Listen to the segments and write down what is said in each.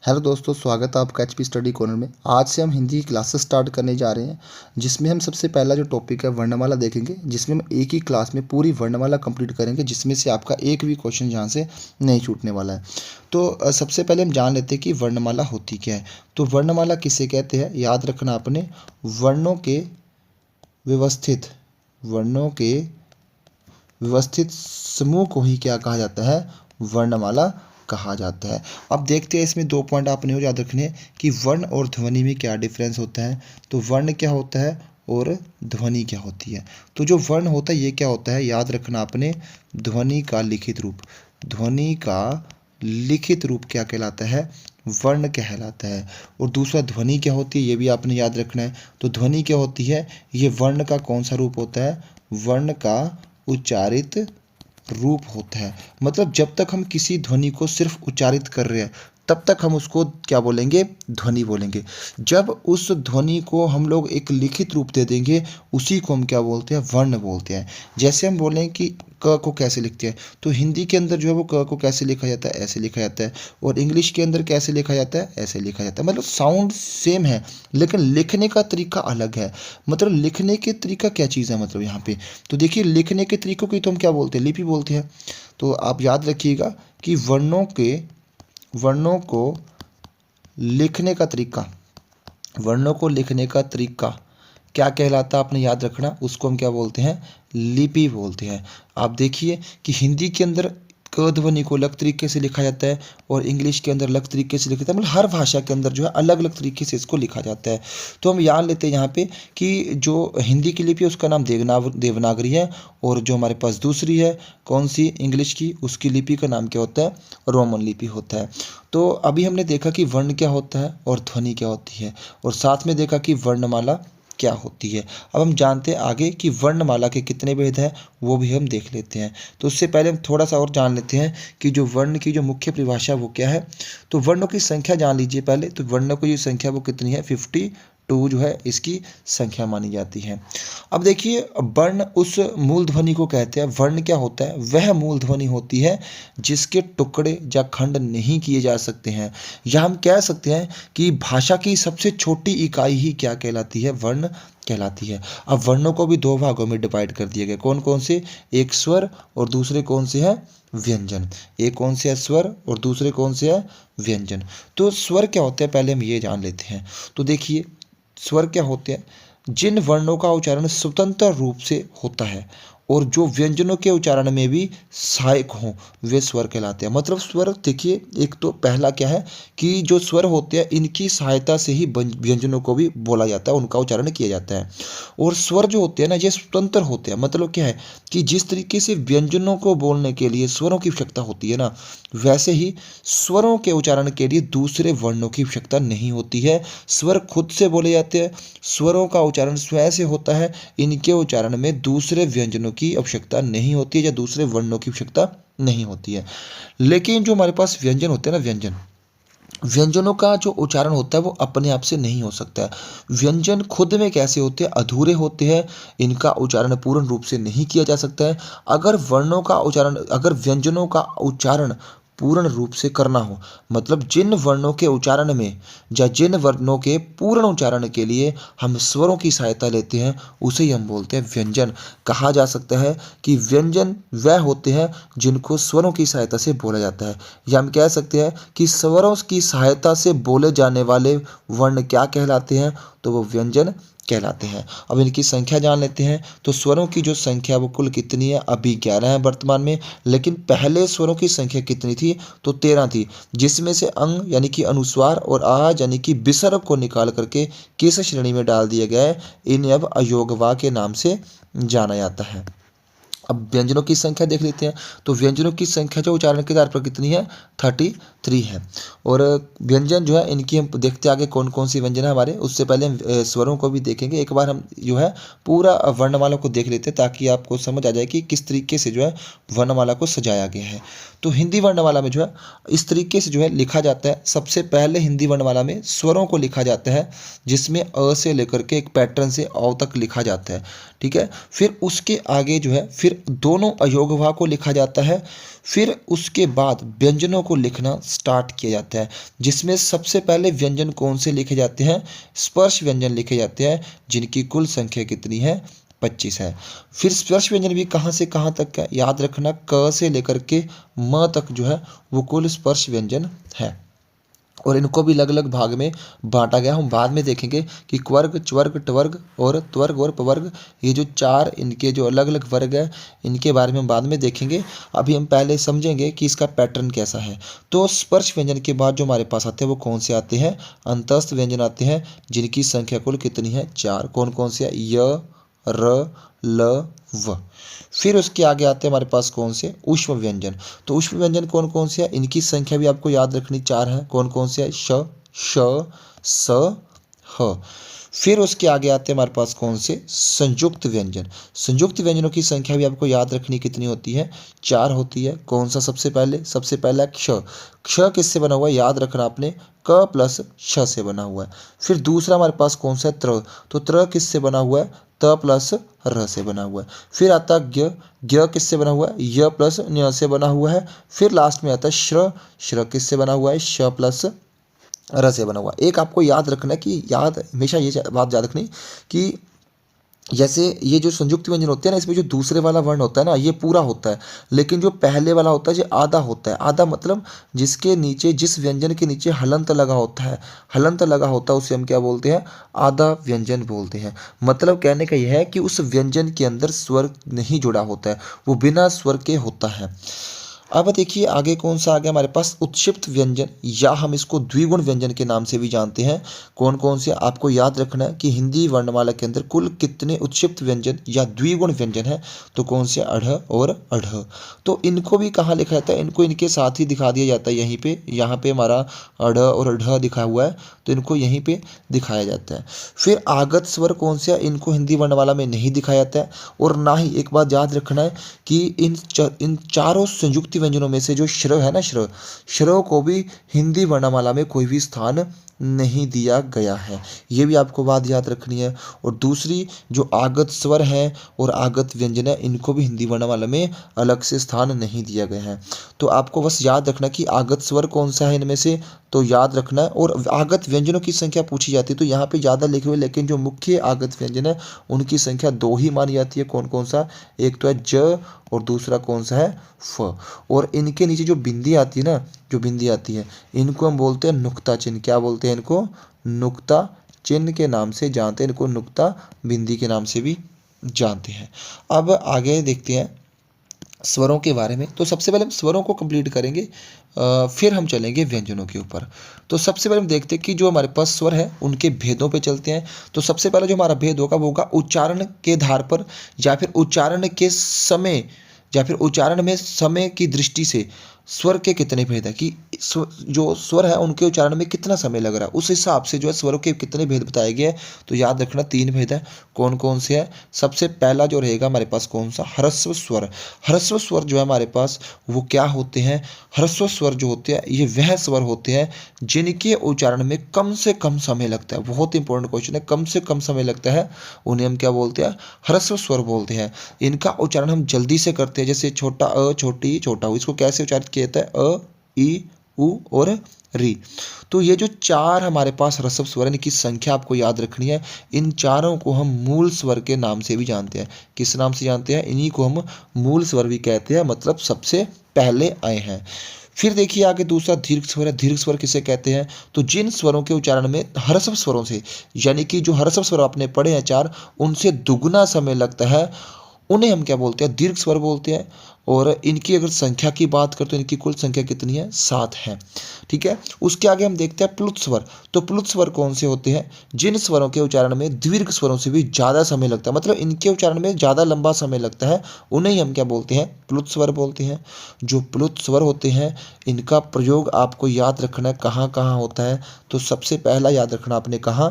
Hello दोस्तों, स्वागत है आपका एचपी स्टडी कॉर्नर में। आज से हम हिंदी की क्लासेस स्टार्ट करने जा रहे हैं, जिसमें हम सबसे पहला जो टॉपिक है वर्णमाला देखेंगे, जिसमें हम एक ही क्लास में पूरी वर्णमाला कंप्लीट करेंगे, जिसमें से आपका एक भी क्वेश्चन यहाँ से नहीं छूटने वाला है। तो सबसे पहले हम जान लेते हैं कि वर्णमाला होती क्या है। तो वर्णमाला किसे कहते हैं, याद रखना आपने, वर्णों के व्यवस्थित समूह को ही क्या कहा जाता है, वर्णमाला कहा जाता है। अब देखते हैं, इसमें 2 पॉइंट आपने याद रखने हैं कि वर्ण और ध्वनि में क्या डिफरेंस होता है। तो वर्ण क्या होता है और ध्वनि क्या होती है। तो जो वर्ण होता है ये क्या होता है, याद रखना आपने, ध्वनि का लिखित रूप क्या कहलाता है, वर्ण कहलाता है। और दूसरा ध्वनि क्या होती है ये भी आपने याद रखना है। तो ध्वनि क्या होती है, ये वर्ण का कौन सा रूप होता है, वर्ण का उच्चारित रूप होता है। मतलब जब तक हम किसी ध्वनि को सिर्फ उच्चारित कर रहे हैं तब तक हम उसको क्या बोलेंगे, ध्वनि बोलेंगे। जब उस ध्वनि को हम लोग एक लिखित रूप दे देंगे उसी को हम क्या बोलते हैं, वर्ण बोलते हैं। जैसे हम बोलें कि क को कैसे लिखते हैं, तो हिंदी के अंदर जो है वो क को कैसे लिखा जाता है, ऐसे लिखा जाता है। और इंग्लिश के अंदर कैसे लिखा जाता है, ऐसे लिखा जाता है। मतलब साउंड सेम है लेकिन लिखने का तरीका अलग है। मतलब लिखने के तरीका क्या चीज़ है, मतलब यहाँ पे तो देखिए, लिखने के तरीकों की तो हम क्या बोलते हैं, लिपि बोलते हैं। तो आप याद रखिएगा कि वर्णों को लिखने का तरीका क्या कहलाता है, आपने याद रखना, उसको हम क्या बोलते हैं, लिपि बोलते हैं। आप देखिए कि हिंदी के अंदर क ध्वनि को अलग तरीके से लिखा जाता है और इंग्लिश के अंदर अलग तरीके से लिखा जाता है। मतलब हर भाषा के अंदर जो है अलग अलग तरीके से इसको लिखा जाता है। तो हम याद लेते हैं यहाँ पे कि जो हिंदी की लिपि है उसका नाम देवनागरी है, और जो हमारे पास दूसरी है कौन सी, इंग्लिश की, उसकी लिपि का नाम क्या होता है, रोमन लिपि होता है। तो अभी हमने देखा कि वर्ण क्या होता है और ध्वनि क्या होती है, और साथ में देखा कि वर्णमाला क्या होती है। अब हम जानते हैं आगे कि वर्णमाला के कितने भेद हैं, वो भी हम देख लेते हैं। तो उससे पहले हम थोड़ा सा और जान लेते हैं कि जो वर्ण की जो मुख्य परिभाषा वो क्या है। तो वर्णों की संख्या जान लीजिए पहले। तो वर्णों की जो संख्या वो कितनी है, 52 जो है इसकी संख्या मानी जाती है। अब देखिए, वर्ण उस मूल ध्वनि को कहते हैं। वर्ण क्या होता है, वह मूल ध्वनि होती है जिसके टुकड़े या खंड नहीं किए जा सकते हैं, या हम कह सकते हैं कि भाषा की सबसे छोटी इकाई ही क्या कहलाती है, वर्ण कहलाती है। अब वर्णों को भी 2 भागों में डिवाइड कर दिए गए, कौन कौन से, एक स्वर और दूसरे कौन से हैं, व्यंजन। एक कौन से है, स्वर, और दूसरे कौन से है, व्यंजन। तो स्वर क्या होते हैं पहले हम ये जान लेते हैं। तो देखिए, स्वर क्या होते हैं, जिन वर्णों का उच्चारण स्वतंत्र रूप से होता है और जो व्यंजनों के उच्चारण में भी सहायक हों, वे स्वर कहलाते हैं। मतलब स्वर देखिए, एक तो पहला क्या है कि जो स्वर होते हैं इनकी सहायता से ही व्यंजनों को भी बोला जाता है, उनका उच्चारण किया जाता है। और स्वर जो होते हैं ना, ये स्वतंत्र होते हैं। मतलब क्या है कि जिस तरीके से व्यंजनों को बोलने के लिए स्वरों की आवश्यकता होती है ना, वैसे ही स्वरों के उच्चारण के लिए दूसरे वर्णों की आवश्यकता नहीं होती है। स्वर खुद से बोले जाते हैं, स्वरों का उच्चारण स्वयं से होता है। इनके उच्चारण में दूसरे व्यंजनों की आवश्यकता नहीं होती है या दूसरे वर्णों की आवश्यकता नहीं होती है। लेकिन जो हमारे पास व्यंजन होते हैं ना, व्यंजनों का जो उच्चारण होता है वो अपने आप से नहीं हो सकता है। व्यंजन खुद में कैसे होते हैं, अधूरे होते हैं, इनका उच्चारण पूर्ण रूप से नहीं किया जा सकता है। अगर व्यंजनों का उच्चारण पूर्ण रूप से करना हो, मतलब जिन वर्णों के उच्चारण में या जिन वर्णों के पूर्ण उच्चारण के लिए हम स्वरों की सहायता लेते हैं, उसे ही हम बोलते हैं व्यंजन। कहा जा सकता है कि व्यंजन वह होते हैं जिनको स्वरों की सहायता से बोला जाता है, या हम कह सकते हैं कि स्वरों की सहायता से बोले जाने वाले वर्ण क्या कहलाते हैं, तो वो व्यंजन कहलाते हैं। अब इनकी संख्या जान लेते हैं। तो स्वरों की जो संख्या वो कुल कितनी है, अभी 11 है वर्तमान में, लेकिन पहले स्वरों की संख्या कितनी थी, तो 13 थी, जिसमें से अंग यानी कि अनुस्वार और आज यानी कि विसर्ग को निकाल करके किस श्रेणी में डाल दिया गया है, इन्हें अब अयोगवा के नाम से जाना जाता है। अब व्यंजनों की संख्या देख लेते हैं। तो व्यंजनों की संख्या जो उच्चारण के आधार पर कितनी है, 33 है। और व्यंजन जो है इनकी हम देखते आगे कौन कौन सी व्यंजन है हमारे। उससे पहले हम स्वरों को भी देखेंगे। एक बार हम जो है पूरा वर्णमाला को देख लेते हैं ताकि आपको समझ आ जाए कि किस तरीके से जो है वर्णमाला को सजाया गया है। तो हिंदी वर्णमाला में जो है इस तरीके से जो है लिखा जाता है। सबसे पहले हिंदी वर्णमाला में स्वरों को लिखा जाता है, जिसमें अ से लेकर के एक पैटर्न से औ तक लिखा जाता है, ठीक है। फिर उसके आगे जो है फिर फिर दोनों अयोगवा को लिखा जाता है, फिर उसके बाद व्यंजनों को लिखना स्टार्ट किया जाता है, जिसमें सबसे पहले व्यंजन कौन से लिखे जाते हैं? स्पर्श व्यंजन लिखे जाते हैं, जिनकी कुल संख्या कितनी है? 25 है। फिर स्पर्श व्यंजन भी कहाँ से कहाँ तक है? याद रखना, क से लेकर के म तक जो है वो कुल स्पर्श व्यंजन है, और इनको भी अलग अलग भाग में बांटा गया। हम बाद में देखेंगे कि क्वर्ग, च्वर्ग, टवर्ग और त्वर्ग और पवर्ग, ये जो चार इनके जो अलग अलग वर्ग है, इनके बारे में हम बाद में देखेंगे। अभी हम पहले समझेंगे कि इसका पैटर्न कैसा है। तो स्पर्श व्यंजन के बाद जो हमारे पास आते हैं वो कौन से आते हैं? अंतस्थ व्यंजन आते हैं, जिनकी संख्या कुल कितनी है? 4। कौन कौन से? य, र, ल, व। फिर उसके आगे आते हैं हमारे पास कौन से? ऊष्म व्यंजन। तो ऊष्म व्यंजन कौन कौन से हैं? इनकी संख्या भी आपको याद रखनी, 4 है। कौन कौन से है? श, श, स, ह। फिर उसके आगे आते हैं हमारे पास कौन से? संयुक्त व्यंजन। संयुक्त व्यंजनों की संख्या भी आपको याद रखनी कितनी होती है? 4 होती है। कौन सा सबसे पहले? सबसे पहला क्ष। क्ष किससे बना हुआ है? याद रखना आपने, क प्लस श से बना हुआ है। फिर दूसरा हमारे पास कौन सा है? त्र। तो त्र किससे बना हुआ है? त प्लस र से बना हुआ है। फिर आता है ज्ञ। ज्ञ किससे बना हुआ है? य प्लस न्य से बना हुआ है। फिर लास्ट में आता है श्र। श्र किससे बना हुआ है? श प्लस र से बना हुआ है। एक आपको याद रखना है कि हमेशा ये बात याद रखनी कि जैसे ये जो संयुक्त व्यंजन होते हैं ना, इसमें जो दूसरे वाला वर्ण होता है ना, ये पूरा होता है, लेकिन जो पहले वाला होता है ये आधा होता है। आधा मतलब जिसके नीचे, जिस व्यंजन के नीचे हलंत लगा होता है, हलंत लगा होता है, उसे हम क्या बोलते हैं? आधा व्यंजन बोलते हैं। मतलब कहने का यह है कि उस व्यंजन के अंदर स्वर नहीं जुड़ा होता है, वो बिना स्वर के होता है। अब देखिए आगे कौन सा आ गया हमारे पास? उत्क्षिप्त व्यंजन, या हम इसको द्विगुण व्यंजन के नाम से भी जानते हैं। कौन कौन से? आपको याद रखना है कि हिंदी वर्णमाला के अंदर कुल कितने उत्क्षिप्त व्यंजन या द्विगुण व्यंजन है? तो कौन से? अढ़ और अढ़। तो इनको भी कहाँ लिखा जाता है? इनको इनके साथ ही दिखा दिया जाता है, यहीं पे। यहाँ पे हमारा अढ़ और अढ़ दिखा हुआ है, तो इनको यहीं पे दिखाया जाता है। फिर आगत स्वर कौन से? इनको हिंदी वर्णमाला में नहीं दिखाया जाता है। और ना ही, एक बात याद रखना है कि इन चारों संयुक्त व्यंजनों में से जो श्र है ना, श्र को भी हिंदी वर्णमाला में कोई भी स्थान नहीं दिया गया है। ये भी आपको बात याद रखनी है। और दूसरी, जो आगत स्वर है और आगत व्यंजन है, इनको भी हिंदी वर्णमाला में अलग से स्थान नहीं दिया गया है। तो आपको बस याद रखना कि आगत स्वर कौन सा है इनमें से, तो याद रखना है। और आगत व्यंजनों की संख्या पूछी जाती है तो यहाँ पे ज़्यादा लिखे हुए, लेकिन जो मुख्य आगत व्यंजन है उनकी संख्या 2 ही मानी जाती है। कौन कौन सा? एक तो है ज और दूसरा कौन सा है? फ। और इनके नीचे जो बिंदी आती है ना, जो बिंदी आती है, इनको हम बोलते हैं नुक्ता चिन्ह। क्या बोलते हैं इनको? नुक्ता चिन्ह के नाम से जानते हैं, इनको नुक्ता बिंदी के नाम से भी जानते हैं। अब आगे देखते हैं स्वरों के बारे में। तो सबसे पहले हम स्वरों को कंप्लीट करेंगे, फिर हम चलेंगे व्यंजनों के ऊपर। तो सबसे पहले हम देखते हैं कि जो हमारे पास स्वर है उनके भेदों पे चलते हैं। तो सबसे पहले जो हमारा भेद होगा वो होगा उच्चारण के आधार पर, या फिर उच्चारण के समय, या फिर उच्चारण में समय की दृष्टि से स्वर के कितने भेद है, कि जो स्वर है उनके उच्चारण में कितना समय लग रहा है, उस हिसाब से जो है स्वरों के कितने भेद बताए गए हैं। तो याद रखना 3 भेद है। कौन कौन से है? सबसे पहला जो रहेगा हमारे पास कौन सा? ह्रस्व स्वर। ह्रस्व स्वर जो है हमारे पास वो क्या होते हैं? ह्रस्व स्वर जो होते हैं ये वह स्वर होते हैं जिनके उच्चारण में कम से कम समय लगता है। बहुत इंपॉर्टेंट क्वेश्चन है, कम से कम समय लगता है, उन्हें हम क्या बोलते हैं? ह्रस्व स्वर बोलते हैं। इनका उच्चारण हम जल्दी से करते हैं, जैसे छोटा अ, छोटी, छोटा ऊ, इसको कैसे उच्चारित किया जाता है? अ, ई, उ और री। तो ये जो 4 हमारे पास ह्रस्व स्वर है, इनकी संख्या आपको याद रखनी है। इन चारों को हम मूल स्वर के नाम से भी जानते हैं। किस नाम से जानते हैं? इन्हीं को हम मूल स्वर भी कहते हैं, मतलब सबसे पहले आए हैं। फिर देखिए आगे दूसरा दीर्घ स्वर है। दीर्घ स्वर किसे कहते हैं? तो जिन स्वरों के उच्चारण में ह्रस्व स्वरों से, यानी कि जो ह्रस्व स्वर आपने पढ़े हैं 4, उनसे दुगना समय लगता है, उन्हें हम क्या बोलते हैं? दीर्घ स्वर बोलते हैं। और इनकी अगर संख्या की बात करें तो इनकी कुल संख्या कितनी है? 7 है। ठीक है। उसके आगे हम देखते हैं प्लुत स्वर। तो प्लुत स्वर कौन से होते हैं? जिन स्वरों के उच्चारण में दीर्घ स्वरों से भी ज़्यादा समय लगता है, मतलब इनके उच्चारण में ज़्यादा लंबा समय लगता है, उन्हें हम क्या बोलते हैं? प्लुत स्वर बोलते हैं। जो प्लुत स्वर होते हैं इनका प्रयोग आपको याद रखना है कहाँ कहाँ होता है। तो सबसे पहला याद रखना आपने कहाँ?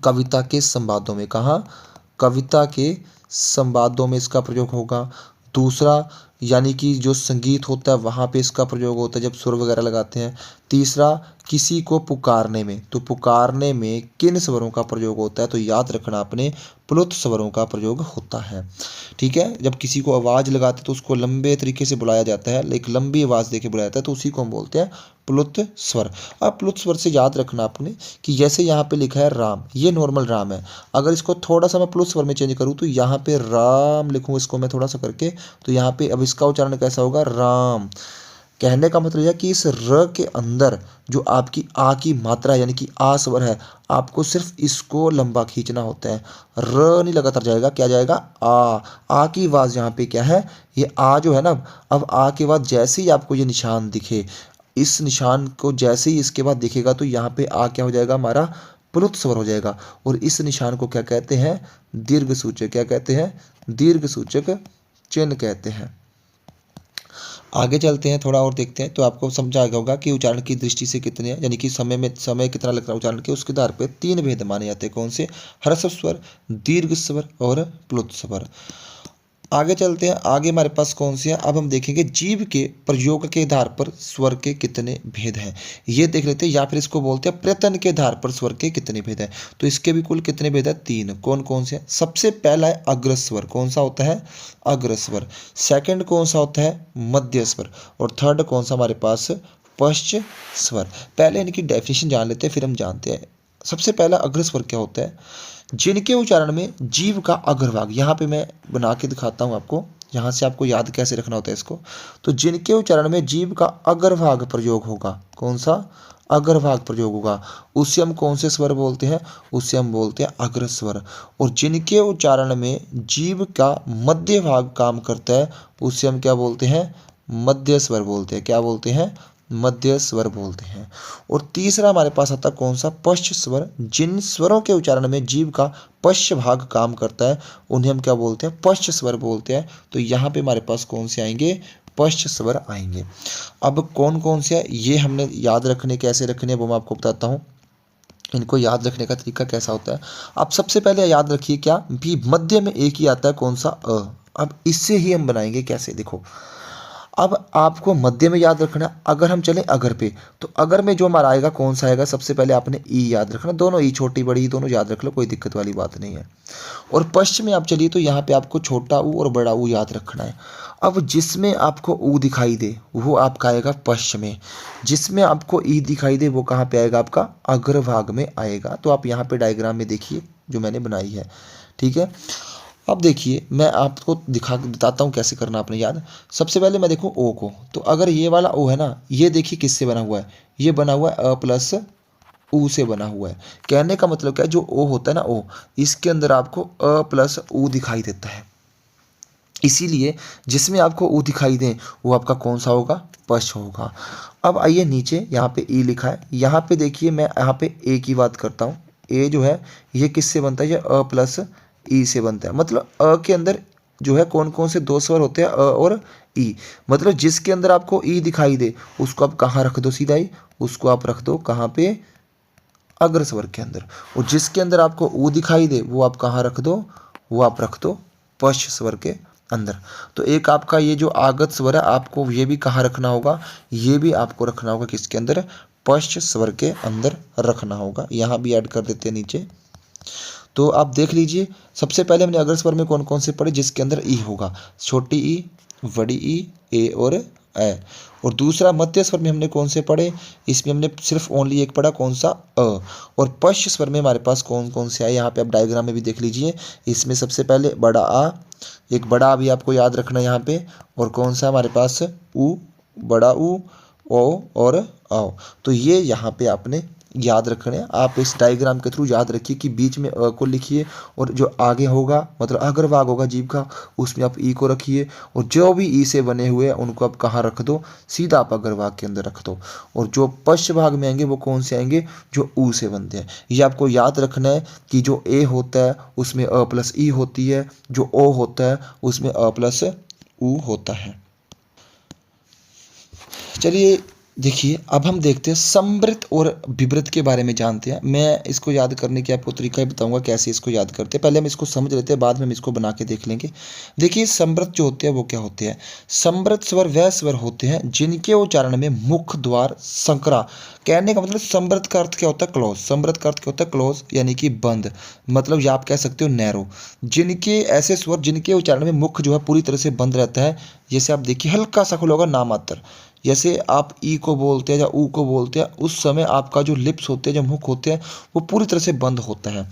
कविता के संवादों में। कहाँ? कविता के संवादों में इसका प्रयोग होगा। दूसरा, यानी कि जो संगीत होता है वहाँ पे इसका प्रयोग होता है जब सुर वगैरह लगाते हैं। तीसरा, किसी को पुकारने में, तो पुकारने में किन स्वरों का प्रयोग होता है, तो याद रखना आपने प्लुत स्वरों का प्रयोग होता है। ठीक है, जब किसी को आवाज़ लगाते हैं तो उसको लंबे तरीके से बुलाया जाता है, एक लंबी आवाज़ देके बुलाया जाता है, तो उसी को हम बोलते हैं प्लुत स्वर। अब प्लुत स्वर से याद रखना आपने कि जैसे यहाँ पे लिखा है राम, ये नॉर्मल राम है। अगर इसको थोड़ा सा मैं प्लुत स्वर में चेंज करूँ तो यहाँ पे राम लिखूँ इसको मैं थोड़ा सा करके, तो यहाँ पे अब इसका उच्चारण कैसा होगा, राम। कहने का मतलब यह कि इस र के अंदर जो आपकी आ की मात्रा है, यानी कि आ स्वर है, आपको सिर्फ इसको लंबा खींचना होता है। र नहीं लगातार जाएगा, क्या जाएगा, आ की आवाज़ यहाँ पे क्या है, ये आ जो है ना, अब आ के बाद जैसे ही आपको ये निशान दिखे, इस निशान को जैसे ही इसके बाद दिखेगा तो यहाँ पे आ क्या हो जाएगा, हमारा प्लुत स्वर हो जाएगा। और इस निशान को क्या कहते हैं, दीर्घ सूचक। क्या कहते हैं, दीर्घ सूचक चिन्ह कहते हैं। आगे चलते हैं, थोड़ा और देखते हैं, तो आपको समझा गया होगा कि उच्चारण की दृष्टि से कितने हैं, यानी कि समय कितना लगता है उच्चारण के, उसके आधार पर 3 भेद माने जाते हैं। कौन से, ह्रस्व स्वर, दीर्घ स्वर और प्लुत स्वर। आगे चलते हैं, आगे हमारे पास कौन से हैं, अब हम देखेंगे जीभ के प्रयोग के आधार पर स्वर के कितने भेद हैं, ये देख लेते हैं। या फिर इसको बोलते हैं प्रयत्न के आधार पर स्वर के कितने भेद हैं। तो इसके भी कुल कितने भेद हैं, 3। कौन कौन से हैं, सबसे पहला है अग्र स्वर। कौन सा होता है, अग्र स्वर। सेकंड कौन सा होता है, मध्य स्वर। और थर्ड कौन सा हमारे पास, पश्च स्वर। पहले इनकी डेफिनेशन जान लेते हैं, फिर हम जानते हैं। सबसे पहला अग्र स्वर क्या होता है, जिनके उच्चारण में जीभ का अग्रभाग, यहाँ पे मैं बना के दिखाता हूँ आपको, यहाँ से आपको याद कैसे रखना होता है इसको। तो जिनके उच्चारण में जीभ का अग्रभाग प्रयोग होगा, कौन सा, अग्रभाग प्रयोग होगा, उससे हम कौन से स्वर बोलते हैं, उससे हम बोलते हैं अग्र स्वर। और जिनके उच्चारण में जीभ का मध्य भाग काम करता है, उससे हम क्या बोलते हैं, मध्य स्वर बोलते हैं। क्या बोलते हैं, मध्य स्वर बोलते हैं। और तीसरा हमारे पास आता कौन सा, पश्च स्वर। जिन स्वरों के उच्चारण में जीभ का पश्च भाग काम करता है उन्हें हम क्या बोलते हैं, पश्च स्वर बोलते हैं। तो यहाँ पे हमारे पास कौन से आएंगे, पश्च स्वर आएंगे। अब कौन कौन से है ये हमने याद रखने, कैसे रखने वो मैं आपको बताता हूँ। इनको याद रखने का तरीका कैसा होता है, आप सबसे पहले याद रखिए क्या भी मध्य में एक ही आता है, कौन सा, अ। अब इससे ही हम बनाएंगे कैसे, देखो। अब आपको मध्य में याद रखना, अगर हम चलें अगर पे, तो अगर में जो हमारा आएगा कौन सा आएगा, सबसे पहले आपने ई याद रखना, दोनों ई, छोटी बड़ी दोनों याद रख लो, कोई दिक्कत वाली बात नहीं है। और पश्च में आप चलिए तो यहाँ पे आपको छोटा ऊ और बड़ा ऊ याद रखना है। अब जिसमें आपको ऊ दिखाई दे वो आपका आएगा पश्च में, जिसमें आपको ई दिखाई दे वो कहाँ पे आएगा, आपका अग्रभाग में आएगा। तो आप यहाँ पे डायग्राम में देखिए जो मैंने बनाई है, ठीक है। अब देखिए मैं आपको बताता हूँ कैसे करना आपने याद। सबसे पहले मैं देखूँ ओ को, तो अगर ये वाला ओ है ना, ये देखिए किससे बना हुआ है, ये बना हुआ है अ प्लस ऊ से बना हुआ है। कहने का मतलब क्या है, जो ओ होता है ना ओ, इसके अंदर आपको अ प्लस ऊ दिखाई देता है। इसीलिए जिसमें आपको ऊ दिखाई दे वो आपका कौन सा होगा, पश्च होगा। अब आइए नीचे, यहाँ पे ई लिखा है, यहाँ पे देखिए मैं यहाँ पे ए की बात करता हूँ। ए जो है ये किससे बनता है, ये अ प्लस ई से बनता है। मतलब अ के अंदर जो है कौन कौन से 2 स्वर होते हैं, अ और ई। मतलब जिसके अंदर आपको ई दिखाई दे उसको आप कहाँ रख दो, सीधा ही उसको आप रख दो कहाँ पे, अग्र स्वर के अंदर। और जिसके अंदर आपको ऊ दिखाई दे वो आप कहाँ रख दो, वो आप रख दो पश्च स्वर के अंदर। तो एक आपका ये जो आगत स्वर है आपको ये भी कहाँ रखना होगा, ये भी आपको रखना होगा किसके अंदर, पश्च स्वर के अंदर रखना होगा। यहाँ भी ऐड कर देते हैं नीचे। तो आप देख लीजिए, सबसे पहले हमने अग्र स्वर में कौन कौन से पढ़े, जिसके अंदर ई होगा, छोटी ई, बड़ी ई, ए और ए। और दूसरा मध्य स्वर में हमने कौन से पढ़े, इसमें हमने सिर्फ ओनली एक पढ़ा, कौन सा, अ। और पश्च स्वर में हमारे पास कौन कौन से आए, यहाँ पे आप डायग्राम में भी देख लीजिए। इसमें सबसे पहले बड़ा आ, एक बड़ा भी आपको याद रखना यहाँ पे, और कौन सा हमारे पास ऊ, बड़ा ऊ, ओ और आओ। तो ये यहाँ पे आपने याद रखने हैं। आप इस डायग्राम के थ्रू याद रखिए कि बीच में अ को लिखिए, और जो आगे होगा मतलब अग्रभाग होगा जीभ का उसमें आप ई को रखिए, और जो भी ई से बने हुए हैं उनको आप कहाँ रख दो, सीधा आप अग्रभाग के अंदर रख दो। और जो पश्च भाग में आएंगे वो कौन से आएंगे, जो ऊ से बनते हैं। ये आपको याद रखना है कि जो ए होता है उसमें अ प्लस ई होती है, जो ओ होता है उसमें अ प्लस ऊ होता है। चलिए देखिए, अब हम देखते हैं समृद्ध और विवृत के बारे में जानते हैं। मैं इसको याद करने की आपको तरीका भी बताऊँगा कैसे इसको याद करते हैं। पहले हम इसको समझ लेते हैं, बाद में हम इसको बना के देख लेंगे। देखिए, समृद्ध जो होते हैं वो क्या होते हैं? समृद्ध स्वर वह स्वर होते हैं जिनके उच्चारण में मुख द्वार संकरा, कहने का मतलब समृद्ध का अर्थ क्या होता है? क्लोज। समृद्ध का अर्थ क्या होता है? क्लोज, यानी कि बंद। मतलब या आप कह सकते हो नैरो। जिनके ऐसे स्वर जिनके उच्चारण में मुख जो है पूरी तरह से बंद रहता है। जैसे आप देखिए हल्का सा खुला होगा नामात्र। जैसे आप ई को बोलते हैं या ऊ को बोलते हैं, उस समय आपका जो लिप्स होते हैं, जो मुख होते हैं, वो पूरी तरह से बंद होता है।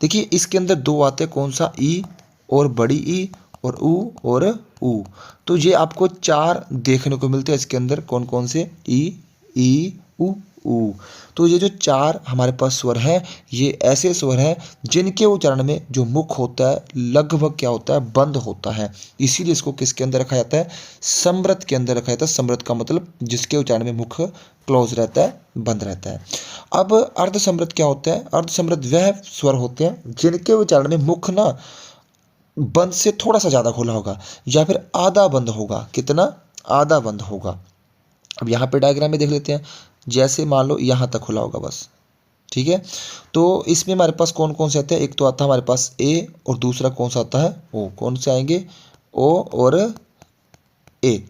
देखिए इसके अंदर दो आते हैं, कौन सा? ई और बड़ी ई, और ऊ और ऊ। तो ये आपको चार देखने को मिलते हैं इसके अंदर। कौन कौन से? ई ऊ ऊ। तो ये जो चार हमारे पास स्वर हैं, ये ऐसे स्वर हैं जिनके उच्चारण में जो मुख होता है लगभग क्या होता है? बंद होता है। इसीलिए इसको किसके अंदर रखा जाता है? समृद्ध के अंदर रखा जाता है। समृद्ध का मतलब जिसके उच्चारण में मुख क्लोज रहता है, बंद रहता है। अब अर्ध समृद्ध क्या होता है? अर्ध समृद्ध वह स्वर होते हैं जिनके उच्चारण में मुख ना बंद से थोड़ा सा ज़्यादा खुला होगा, या फिर आधा बंद होगा। कितना? आधा बंद होगा। अब यहाँ पे डायग्राम में देख लेते हैं। जैसे मान लो यहाँ तक खुला होगा बस, ठीक है। तो इसमें हमारे पास कौन कौन से आते हैं? एक तो आता है हमारे पास ए, और दूसरा कौन सा आता है? ओ। कौन से आएंगे? ओ और ए।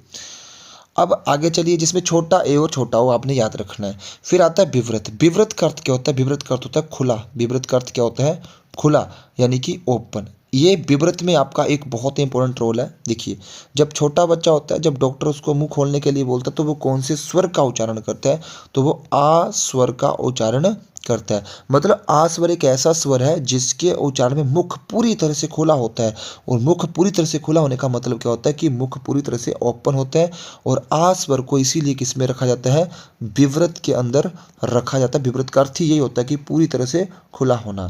अब आगे चलिए, जिसमें छोटा ए और छोटा ओ आपने याद रखना है। फिर आता है विवृत। विवृत का अर्थ क्या होता है? विवृत का अर्थ होता है खुला। विवृत का अर्थ क्या होता है? खुला, यानी कि ओपन। ये विवृत में आपका एक बहुत ही इंपॉर्टेंट रोल है। देखिए, जब छोटा बच्चा होता है, जब डॉक्टर उसको मुंह खोलने के लिए बोलता है, तो वो कौन से स्वर का उच्चारण करता है? तो वो आ स्वर का उच्चारण करता है। मतलब आ स्वर एक ऐसा स्वर है जिसके उच्चारण में मुख पूरी तरह से खुला होता है। और मुख पूरी तरह से खुला होने का मतलब क्या होता है? कि मुख पूरी तरह से ओपन होता है। और आ स्वर को इसीलिए किस में रखा जाता है? विवृत के अंदर रखा जाता है। विवृत का अर्थ ही यही होता है कि पूरी तरह से खुला होना।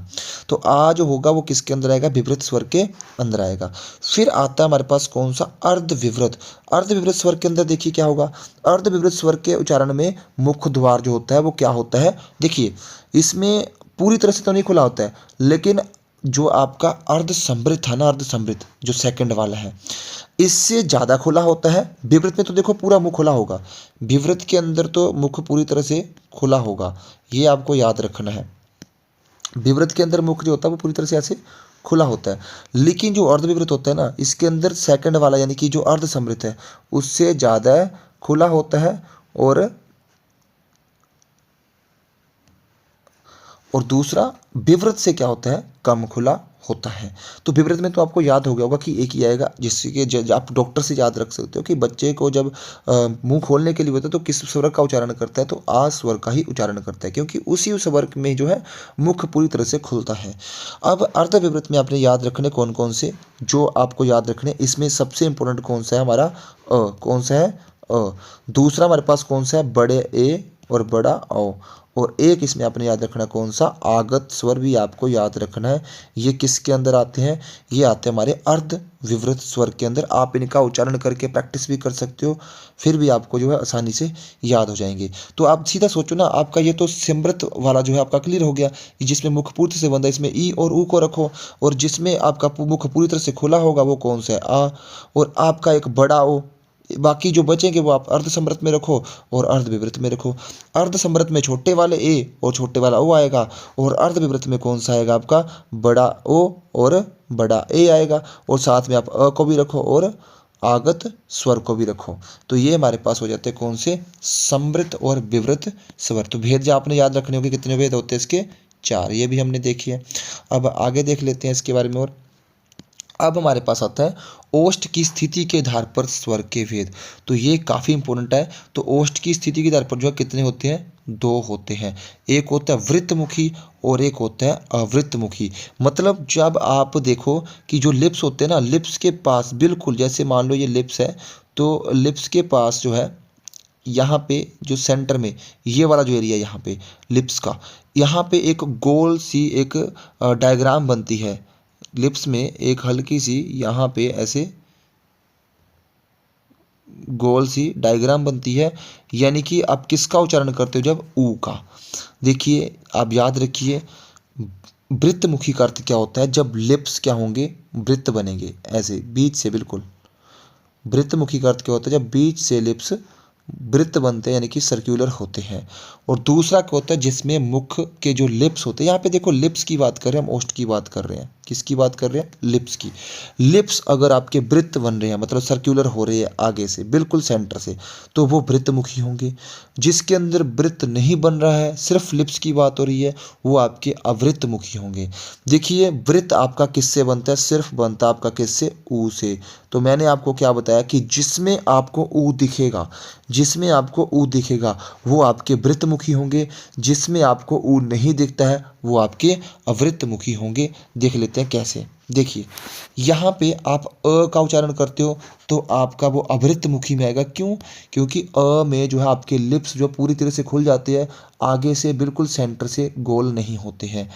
तो आ जो होगा वो किसके अंदर आएगा? विवृत स्वर के अंदर आएगा। फिर आता है हमारे पास कौन सा? अर्ध विवृत। अर्ध विवृत स्वर के अंदर देखिए क्या होगा? अर्ध विवृत स्वर के उच्चारण में मुख द्वार जो होता है वो क्या होता है? देखिए, इसमें पूरी तरह से तो नहीं खुला होता है, लेकिन जो आपका अर्ध समृद्ध था ना, अर्ध समृद्ध जो सेकंड वाला है, इससे ज़्यादा खुला होता है। विवृत में तो देखो पूरा मुख खुला होगा, विवृत के अंदर तो मुख पूरी तरह से खुला होगा। ये आपको याद रखना है। विवृत के अंदर मुख जो होता है वो पूरी तरह से ऐसे खुला होता है। लेकिन जो अर्धविवृत होता है ना, इसके अंदर सेकंड वाला यानी कि जो अर्ध समृद्ध है उससे ज़्यादा खुला होता है। और दूसरा विवृत से क्या होता है? कम खुला होता है। तो विवृत में तो आपको याद हो गया होगा कि एक ही आएगा, जिसके आप डॉक्टर से याद रख सकते हो कि बच्चे को जब मुंह खोलने के लिए होता है तो किस स्वर का उच्चारण करता है? तो आ स्वर का ही उच्चारण करता है, क्योंकि उसी स्वर में जो है मुख पूरी तरह से खुलता है। अब अर्ध विवृत में आपने याद रखने कौन कौन से, जो आपको याद रखने, इसमें सबसे इंपॉर्टेंट कौन सा है? हमारा कौन सा है? दूसरा हमारे पास कौन सा है? बड़े ए और बड़ा ओ। और एक इसमें आपने याद रखना कौन सा? आगत स्वर भी आपको याद रखना है। ये किसके अंदर आते हैं? ये आते हैं हमारे अर्ध विवृत स्वर के अंदर। आप इनका उच्चारण करके प्रैक्टिस भी कर सकते हो, फिर भी आपको जो है आसानी से याद हो जाएंगे। तो आप सीधा सोचो ना, आपका ये तो समृद्ध वाला जो है आपका क्लियर हो गया, जिसमें मुख पूरी से बंद है, इसमें ई और ऊ को रखो। और जिसमें आपका मुख पूरी तरह से खुला होगा वो कौन सा है? आ। और आपका एक बड़ा ओ। बाकी जो बचेंगे वो आप अर्ध समृद्ध में रखो और अर्ध विवृत में रखो। अर्ध समृद्ध में छोटे वाले ए और छोटे वाला ओ आएगा, और अर्ध विवृत में कौन सा आएगा? आपका बड़ा ओ और बड़ा ए आएगा। और साथ में आप अ को भी रखो और आगत स्वर को भी रखो। तो ये हमारे पास हो जाते हैं कौन से? समृद्ध और विवृत स्वर। तो भेद जो आपने याद रखने होंगे, कितने भेद होते हैं इसके? 4। ये भी हमने देखी है। अब आगे देख लेते हैं इसके बारे में। और अब हमारे पास आता है ओष्ठ की स्थिति के आधार पर स्वर के भेद। तो ये काफ़ी इंपॉर्टेंट है। तो ओष्ठ की स्थिति के आधार पर जो है कितने होते हैं? 2 होते हैं। एक होता है वृत्तमुखी और एक होता है अवृत्तमुखी। मतलब जब आप देखो कि जो लिप्स होते हैं ना, लिप्स के पास बिल्कुल, जैसे मान लो ये लिप्स है, तो लिप्स के पास जो है यहाँ पे जो सेंटर में ये वाला जो एरिया यहाँ पे लिप्स का, यहाँ पे एक गोल सी एक डायग्राम बनती है। लिप्स में एक हल्की सी यहाँ पे ऐसे गोल सी डायग्राम बनती है, यानी कि आप किसका उच्चारण करते हो? जब ऊ का। देखिए आप याद रखिए, वृत्तमुखी का अर्थ क्या होता है? जब लिप्स क्या होंगे? वृत्त बनेंगे ऐसे बीच से, बिल्कुल। वृत्तमुखी का अर्थ क्या होता है? जब बीच से लिप्स वृत्त बनते हैं यानी कि सर्कुलर होते हैं। और दूसरा क्या होता है जिसमें मुख के जो लिप्स होते हैं, यहाँ पे देखो लिप्स की बात कर रहे हैं हम, ओष्ठ की बात कर रहे हैं, किसकी बात कर रहे हैं, लिप्स की। लिप्स अगर आपके वृत्त बन रहे हैं मतलब सर्कुलर हो रहे हैं आगे से बिल्कुल सेंटर से, तो वो वृत्तमुखी होंगे। जिसके अंदर वृत्त नहीं बन रहा है, सिर्फ लिप्स की बात हो रही है, वो आपके अवृत्तमुखी होंगे। देखिए वृत्त आपका किससे बनता है, सिर्फ बनता है आपका किससे, ऊ से। तो मैंने आपको क्या बताया कि जिसमें आपको ऊ दिखेगा, जिसमें आपको ऊ दिखेगा वो आपके वृत्तमुखी होंगे, जिसमें आपको ऊ नहीं दिखता है वो आपके अवृत्तमुखी होंगे। देख लेते हैं कैसे। देखिए यहाँ पे आप अ का उच्चारण करते हो तो आपका वो अवृत्तमुखी में आएगा। क्यों? क्योंकि अ में जो है आपके लिप्स जो पूरी तरह से खुल जाते हैं, आगे से बिल्कुल सेंटर से गोल नहीं होते हैं।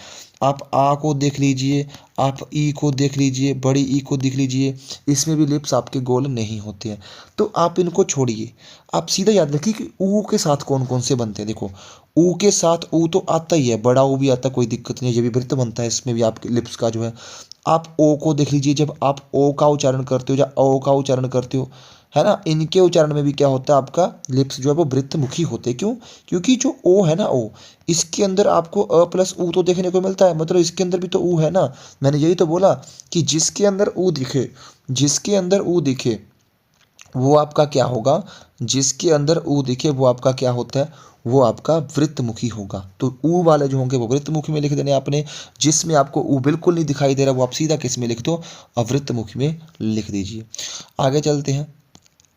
आप आ को देख लीजिए, आप ई को देख लीजिए, बड़ी ई को देख लीजिए, इसमें भी लिप्स आपके गोल नहीं होते हैं। तो आप इनको छोड़िए, आप सीधा याद रखिए कि ऊ के साथ कौन कौन से बनते हैं। देखो ऊ के साथ ऊ तो आता ही है, बड़ा ऊ भी आता है, कोई दिक्कत नहीं है, ये भी वृत्त बनता है, इसमें भी आपके लिप्स का जो है। आप ओ को देख लीजिए, जब आप ओ का उच्चारण करते हो या ओ का उच्चारण करते हो, है ना, इनके उच्चारण में भी क्या होता है, आपका लिप्स जो है वो वृत्तमुखी होते हैं। क्यों? क्योंकि जो ओ है ना, ओ, इसके अंदर आपको अ प्लस ऊ तो देखने को मिलता है, मतलब इसके अंदर भी तो ऊ है ना। मैंने यही तो बोला कि जिसके अंदर ऊ दिखे, जिसके अंदर ऊ दिखे वो आपका क्या होगा, जिसके अंदर ऊ दिखे वो आपका क्या होता है, वो आपका वृत्तमुखी होगा। तो ऊ वाले जो होंगे वो वृत्तमुखी में लिख देने आपने, जिसमें आपको ऊ बिल्कुल नहीं दिखाई दे रहा वो आप सीधा किस में लिख दो, अवृत्तमुखी में लिख दीजिए। आगे चलते हैं,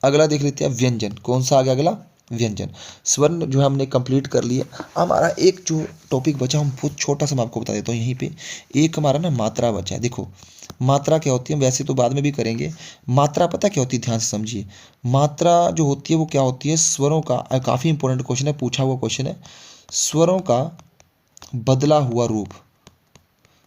अगला देख लेते हैं व्यंजन। कौन सा आ गया अगला, व्यंजन। स्वर्ण जो है हमने कंप्लीट कर लिया। हमारा एक जो टॉपिक बचा, हम बहुत छोटा सा मैं आपको बता देता हूँ यहीं पे। एक हमारा ना मात्रा बचा है। देखो मात्रा क्या होती है, वैसे तो बाद में भी करेंगे। मात्रा पता क्या होती है, ध्यान से समझिए। मात्रा जो होती है वो क्या होती है, स्वरों का, काफ़ी इंपॉर्टेंट क्वेश्चन है, पूछा हुआ क्वेश्चन है। स्वरों का बदला हुआ रूप,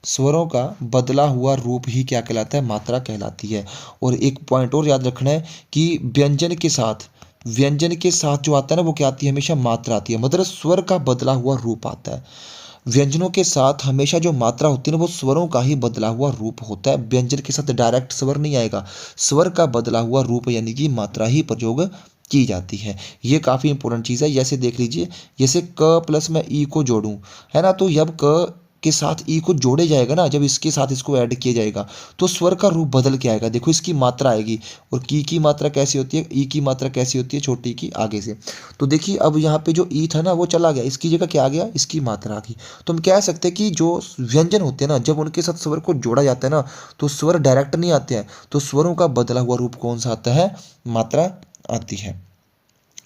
स्वरों का बदला हुआ रूप ही क्या कहलाता है, मात्रा कहलाती है। और एक पॉइंट और याद रखना है कि व्यंजन के साथ, व्यंजन के साथ जो आता है ना वो क्या आती है, हमेशा मात्रा आती है, मतलब स्वर का बदला हुआ रूप आता है। व्यंजनों के साथ हमेशा जो मात्रा होती है ना वो स्वरों का ही बदला हुआ रूप होता है। व्यंजन के साथ डायरेक्ट स्वर नहीं आएगा, स्वर का बदला हुआ रूप यानी कि मात्रा ही प्रयोग की जाती है। ये काफ़ी इंपॉर्टेंट चीज़ है। जैसे देख लीजिए, जैसे क प्लस मैं ई को जोड़ूं, है ना, तो जब क के साथ ई को जोड़े जाएगा ना, जब इसके साथ इसको ऐड किया जाएगा तो स्वर का रूप बदल के आएगा। देखो इसकी मात्रा आएगी, और की मात्रा कैसी होती है, ई की मात्रा कैसी होती है, छोटी की आगे से। तो देखिए अब यहाँ पे जो ई था ना वो चला गया, इसकी जगह क्या आ गया, इसकी मात्रा आ गई। तो हम कह सकते हैं कि जो व्यंजन होते हैं ना, जब उनके साथ स्वर को जोड़ा जाता है ना तो स्वर डायरेक्ट नहीं आते हैं, तो स्वरों का बदला हुआ रूप कौन सा आता है, मात्रा आती है।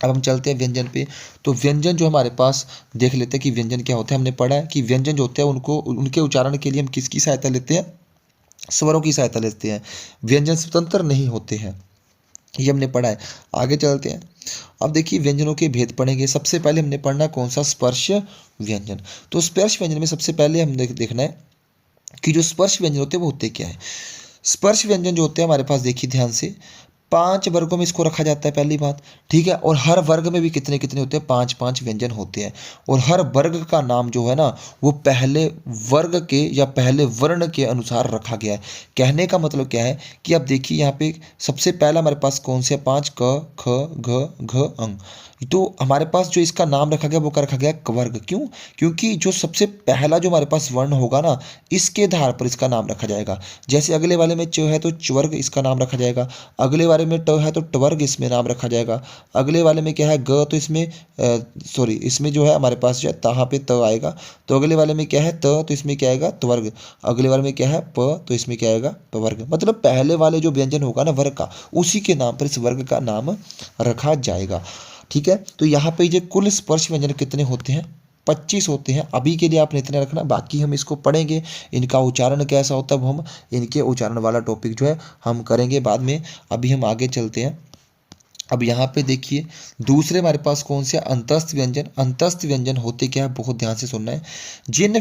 अब हम चलते हैं व्यंजन पे। तो व्यंजन जो हमारे पास देख लेते हैं कि व्यंजन क्या होता है। हमने पढ़ा है कि व्यंजन जो होते हैं उनको, उनके उच्चारण के लिए हम किसकी सहायता लेते हैं, स्वरों की सहायता लेते हैं। व्यंजन स्वतंत्र नहीं होते हैं, ये हमने पढ़ा है। आगे चलते हैं, अब देखिए व्यंजनों के भेद पढ़ेंगे। सबसे पहले हमने पढ़ना कौन सा, स्पर्श व्यंजन। तो स्पर्श व्यंजन में सबसे पहले हम देखना है कि जो स्पर्श व्यंजन होते हैं वो होते क्या है। स्पर्श व्यंजन जो होते हैं हमारे पास, देखिए ध्यान से, 5 वर्गों में इसको रखा जाता है, पहली बात, ठीक है। और हर वर्ग में भी कितने कितने होते हैं, 5-5 व्यंजन होते हैं। और हर वर्ग का नाम जो है ना वो पहले वर्ग के या पहले वर्ण के अनुसार रखा गया है। कहने का मतलब क्या है कि अब देखिए यहाँ पे सबसे पहला हमारे पास कौन से 5, क ख घ घ अंग। तो हमारे पास जो इसका नाम रखा गया वो क्या रखा गया, कवर्ग। क्यों? क्योंकि जो सबसे पहला जो हमारे पास वर्ण होगा ना, इसके आधार पर इसका नाम रखा जाएगा। जैसे अगले वाले में च है तो च्वर्ग इसका नाम रखा जाएगा, अगले वाले में ट है तो टवर्ग इसमें नाम रखा जाएगा, अगले वाले में क्या है ग तो इसमें सॉरी इसमें जो है हमारे पास जो है तहाँ पे त आएगा, तो अगले वाले में क्या है त तो इसमें क्या आएगा, त्वर्ग, अगले वाले में क्या है प तो इसमें क्या आएगा, पवर्ग। मतलब पहले वाले जो व्यंजन होगा ना वर्ग का, उसी के नाम पर इस वर्ग का नाम रखा जाएगा, ठीक है। तो यहाँ पे ये कुल स्पर्श व्यंजन कितने होते हैं, 25 होते हैं। अभी के लिए आपने इतना रखना, बाकी हम इसको पढ़ेंगे, इनका उच्चारण कैसा होता है वो हम इनके उच्चारण वाला टॉपिक जो है हम करेंगे बाद में। अभी हम आगे चलते हैं। अब यहाँ पे देखिए दूसरे हमारे पास कौन से अंतस्थ व्यंजन। अंतस्थ व्यंजन होते क्या है, बहुत ध्यान से सुनना है। जिन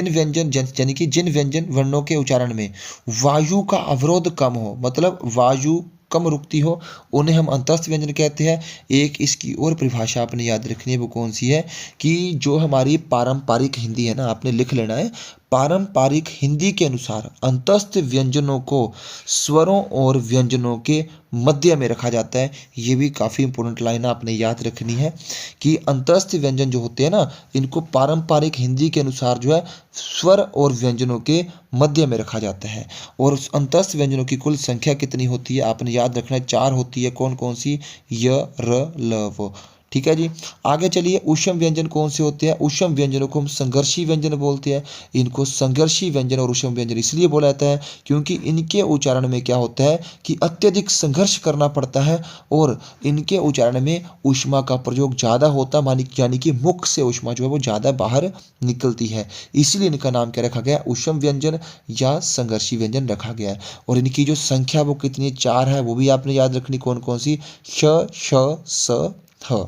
व्यंजन यानी कि जिन व्यंजन वर्णों के उच्चारण में वायु का अवरोध कम हो, मतलब वायु कम रुकती हो, उन्हें हम अंतस्थ व्यंजन कहते हैं। एक इसकी और परिभाषा आपने याद रखनी है, वो कौन सी है कि जो हमारी पारंपरिक हिंदी है ना, आपने लिख लेना है, पारंपरिक हिंदी के अनुसार अंतस्थ व्यंजनों को स्वरों और व्यंजनों के मध्य में रखा जाता है। ये भी काफ़ी इंपॉर्टेंट लाइन आपने याद रखनी है कि अंतस्थ व्यंजन जो होते हैं ना, इनको पारंपरिक हिंदी के अनुसार जो है स्वर और व्यंजनों के मध्य में रखा जाता है। और उस अंतस्थ व्यंजनों की कुल संख्या कितनी होती है, आपने याद रखना है 4 होती है। कौन कौन सी? य, र, ल, व। ठीक है जी। आगे चलिए, ऊष्म व्यंजन कौन से होते हैं? ऊष्म व्यंजनों को हम संघर्षी व्यंजन बोलते हैं। इनको संघर्षी व्यंजन और ऊष्म व्यंजन इसलिए बोला जाता है क्योंकि इनके उच्चारण में क्या होता है कि अत्यधिक संघर्ष करना पड़ता है और इनके उच्चारण में ऊष्मा का प्रयोग ज़्यादा होता है, यानी कि मुख से ऊष्मा जो है वो ज़्यादा बाहर निकलती है। इसीलिए इनका नाम क्या रखा गया? ऊष्म व्यंजन या संघर्षी व्यंजन रखा गया है। और इनकी जो संख्या वो कितनी 4 है, वो भी आपने याद रखनी। कौन कौन सी? श, श, स, ह।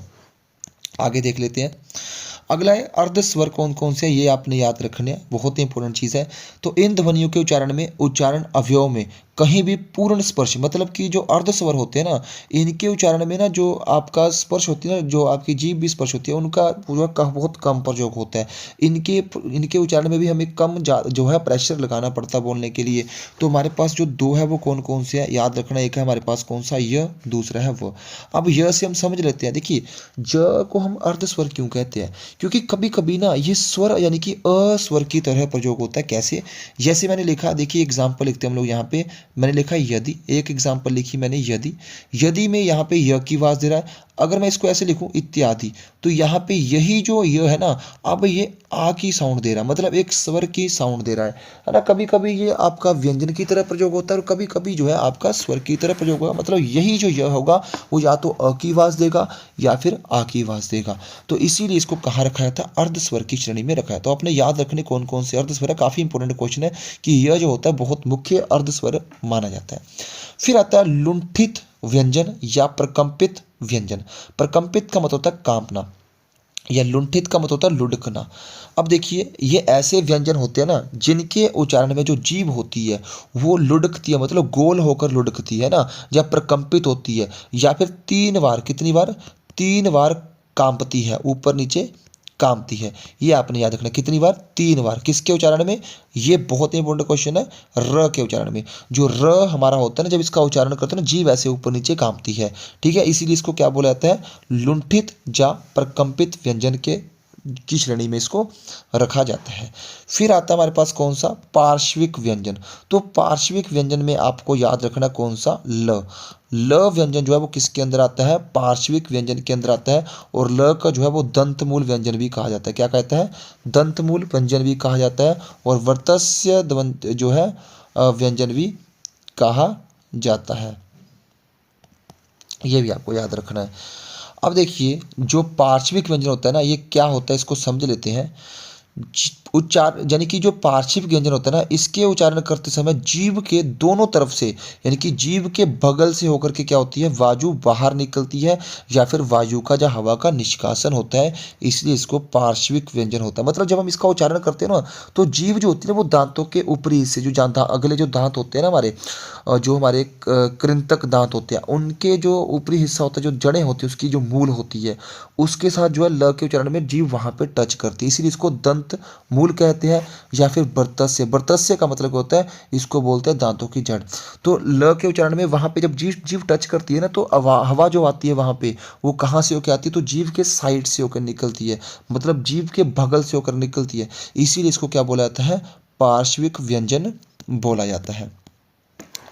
आगे देख लेते हैं। अगला है अर्ध स्वर कौन कौन से, ये आपने याद रखने हैं, बहुत ही इंपॉर्टेंट चीज़ है। तो इन ध्वनियों के उच्चारण में उच्चारण अवयव में कहीं भी पूर्ण स्पर्श, मतलब कि जो अर्ध स्वर होते हैं ना, इनके उच्चारण में ना जो आपका स्पर्श होती है ना, जो आपकी जीभ भी स्पर्श होती है, उनका पूरा बहुत कम प्रयोग होता है। इनके इनके उच्चारण में भी हमें कम जो है प्रेशर लगाना पड़ता है बोलने के लिए। तो हमारे पास जो 2 है वो कौन कौन से है, याद रखना। एक है हमारे पास कौन सा? य, दूसरा है व। अब य से हम समझ लेते हैं। देखिए, ज को हम अर्ध स्वर क्यों कहते हैं? क्योंकि कभी कभी ना ये स्वर यानी कि अस्वर की तरह प्रयोग होता है। कैसे? जैसे मैंने लिखा, देखिए एग्जाम्पल लिखते हैं हम लोग यहाँ पे। मैंने लिखा यदि, एक एग्जाम्पल लिखी मैंने यदि। यदि में यहाँ पे य की आवाज़ दे रहा है। अगर मैं इसको ऐसे लिखूं इत्यादि, तो यहाँ पे यही जो य है ना, अब ये आ की साउंड दे रहा है, मतलब एक स्वर की साउंड दे रहा है ना। कभी कभी ये आपका व्यंजन की तरह प्रयोग होता है और कभी कभी जो है आपका स्वर की तरह प्रयोग होगा। मतलब यही जो य होगा वो या तो अ की आवाज़ देगा या फिर आ की आवाज़ देगा। तो इसीलिए इसको कहाँ रखा जाता है? अर्ध स्वर की श्रेणी में रखा है। तो आपने याद रखने कौन कौन से अर्ध स्वर है। काफ़ी इंपॉर्टेंट क्वेश्चन है कि यह जो होता है बहुत मुख्य अर्ध स्वर माना जाता है। फिर आता है लुंठित व्यंजन या प्रकंपित व्यंजन। प्रकंपित का मतलब होता है कांपना, या लुंठित का मतलब होता है लुढ़कना। अब देखिए, ये ऐसे व्यंजन होते हैं ना जिनके उच्चारण में जो जीभ होती है वो लुढ़कती है, मतलब गोल होकर लुढ़कती है ना, या प्रकंपित होती है, या फिर 3 बार, कितनी बार? 3 बार कांपती है, ऊपर नीचे कांपती है। ये आपने याद रखना, कितनी बार? 3 बार। किसके उच्चारण में? ये बहुत इंपॉर्टेंट क्वेश्चन है, र के उच्चारण में। जो र हमारा होता है ना, जब इसका उच्चारण करते हैं ना, जीभ ऐसे ऊपर नीचे कांपती है। ठीक है, इसीलिए इसको क्या बोला जाता है? लुंठित या प्रकंपित व्यंजन की श्रेणी में इसको रखा जाता है। फिर आता है हमारे पास कौन सा? पार्श्विक व्यंजन। तो पार्श्विक व्यंजन में आपको याद रखना कौन सा? ल। ल व्यंजन जो है वो किसके अंदर आता है? पार्श्विक व्यंजन के अंदर आता है। और ल का जो है वो दंतमूल व्यंजन भी कहा जाता है। क्या कहता है? दंतमूल व्यंजन भी कहा जाता है। और वर्तस्य जो है व्यंजन भी कहा जाता है। ये भी आपको याद रखना है। अब देखिए, जो पार्श्विक व्यंजन होता है ना, ये क्या होता है इसको समझ लेते हैं। उच्चार यानी कि जो पार्श्विक व्यंजन होता है ना, इसके उच्चारण करते समय जीभ के दोनों तरफ से, यानी कि जीभ के बगल से होकर के क्या होती है? वायु बाहर निकलती है, या फिर वायु का या हवा का निष्कासन होता है। इसलिए इसको पार्श्विक व्यंजन होता है। मतलब जब हम इसका उच्चारण करते हैं ना, तो जीभ जो होती है वो दांतों के ऊपरी हिस्से, जो अगले जो दांत होते हैं ना हमारे, जो हमारे कृंतक दांत होते हैं, उनके जो ऊपरी हिस्सा होता है, जो जड़ें होती है, उसकी जो मूल होती है, उसके साथ जो है ल के उच्चारण में जीभ वहाँ पे टच करती है। इसीलिए इसको दंत मूल कहते हैं, या फिर बर्तस्य। बर्तस्य का मतलब होता है, इसको बोलते हैं दांतों की जड़। तो ल के उच्चारण में वहाँ पे जब जीभ टच करती है ना, तो हवा जो आती है वहाँ पे, वो कहाँ से होकर आती है? तो जीभ के साइड से होकर निकलती है, मतलब जीभ के बगल से होकर निकलती है। इसीलिए इसको क्या बोला जाता है? पार्श्विक व्यंजन बोला जाता है।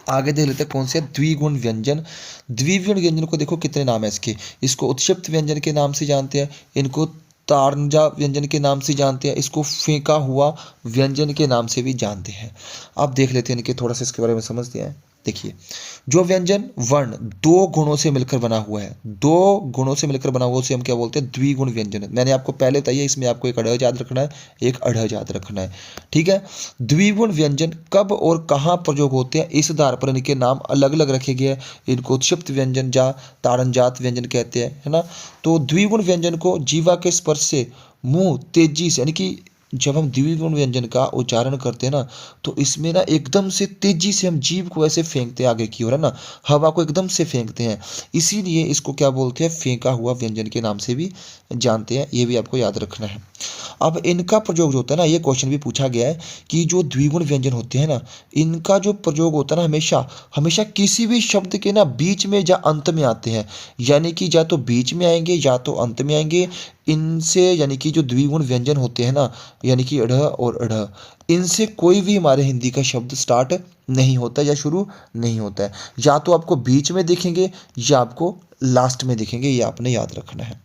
आगे देख लेते हैं कौन से? द्विगुण व्यंजन। द्विगुण व्यंजन को देखो कितने नाम है इसके। इसको उत्क्षिप्त व्यंजन के नाम से जानते हैं, इनको तारंजा व्यंजन के नाम से जानते हैं, इसको फेंका हुआ व्यंजन के नाम से भी जानते हैं। अब देख लेते हैं इनके, थोड़ा सा इसके बारे में समझते हैं। देखिए, जो व्यंजन वर्ण 2 गुणों से मिलकर बना हुआ है, 2 गुणों से मिलकर बना हुआ, उसे हम क्या बोलते हैं? द्विगुण व्यंजन। मैंने आपको पहले बताया, इसमें आपको एक अढ़ याद रखना है, एक अढ़ याद रखना है। ठीक है, द्विगुण व्यंजन कब और कहाँ प्रयोग होते हैं, इस आधार पर इनके नाम अलग अलग रखे गए हैं। इनको उत्क्षिप्त व्यंजन या ताड़नजात व्यंजन कहते हैं, है ना। तो द्विगुण व्यंजन को जीवा के स्पर्श से मुंह तेजी से, यानी कि जब हम द्विगुण व्यंजन का उच्चारण करते हैं ना, तो इसमें ना एकदम से तेजी से हम जीभ को ऐसे फेंकते हैं आगे की ओर, है ना, हवा को एकदम से फेंकते हैं। इसीलिए इसको क्या बोलते हैं? फेंका हुआ व्यंजन के नाम से भी जानते हैं। ये भी आपको याद रखना है। अब इनका प्रयोग जो होता है ना, ये क्वेश्चन भी पूछा गया है कि जो द्विगुण व्यंजन होते हैं ना, इनका जो प्रयोग होता है ना, हमेशा हमेशा किसी भी शब्द के ना बीच में या अंत में आते हैं, यानी कि या तो बीच में आएंगे या तो अंत में आएंगे। इनसे यानी कि जो द्विगुण व्यंजन होते हैं ना, यानी कि ढ़ और ढ़, इनसे कोई भी हमारे हिंदी का शब्द स्टार्ट नहीं होता या शुरू नहीं होता है। या तो आपको बीच में दिखेंगे या आपको लास्ट में दिखेंगे, ये आपने याद रखना है।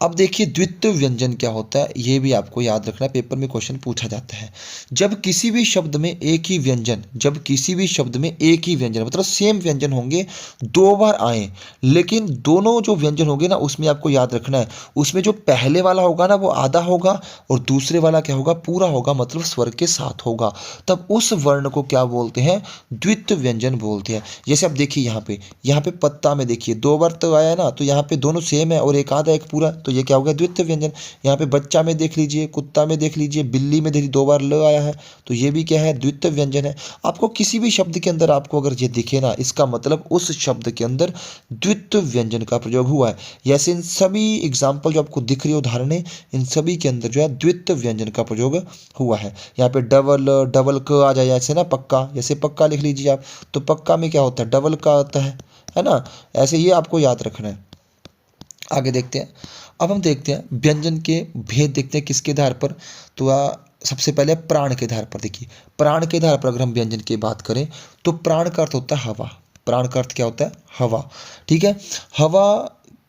अब देखिए द्वित्व व्यंजन क्या होता है, ये भी आपको याद रखना है, पेपर में क्वेश्चन पूछा जाता है। जब किसी भी शब्द में एक ही व्यंजन, जब किसी भी शब्द में एक ही व्यंजन मतलब सेम व्यंजन होंगे, दो बार आए, लेकिन दोनों जो व्यंजन होंगे ना, उसमें आपको याद रखना है, उसमें जो पहले वाला होगा ना वो आधा होगा और दूसरे वाला क्या होगा, पूरा होगा, मतलब स्वर के साथ होगा, तब उस वर्ण को क्या बोलते हैं, द्वित्व व्यंजन बोलते हैं। जैसे आप देखिए यहाँ पे पत्ता में देखिए दो बार तो आया ना, तो यहाँ पे दोनों सेम है और एक आधा एक पूरा, तो ये क्या हो गया, द्वित्व व्यंजन। यहाँ पे बच्चा में देख लीजिए, कुत्ता में देख लीजिए, बिल्ली में देखिए दो बार ल आया है, तो ये भी क्या है, द्वित्व व्यंजन है। आपको किसी भी शब्द के अंदर आपको अगर ये दिखे ना, इसका मतलब उस शब्द के अंदर द्वित्व व्यंजन का प्रयोग हुआ है। जैसे इन सभी एग्जाम्पल जो आपको दिख रही है उदाहरणें, इन सभी के अंदर जो है द्वित्व व्यंजन का प्रयोग हुआ है। यहाँ पे डबल डबल क आ जाए, ऐसे ना पक्का, जैसे पक्का लिख लीजिए आप, तो पक्का में क्या होता है, डबल का आता है ना, ऐसे ये आपको याद रखना है। आगे देखते हैं। अब हम देखते हैं व्यंजन के भेद, देखते हैं किसके आधार पर, तो सबसे पहले प्राण के आधार पर। देखिए प्राण के आधार पर अगर हम व्यंजन की बात करें, तो प्राण का अर्थ होता है हवा। प्राण का अर्थ क्या होता है, हवा। ठीक है, हवा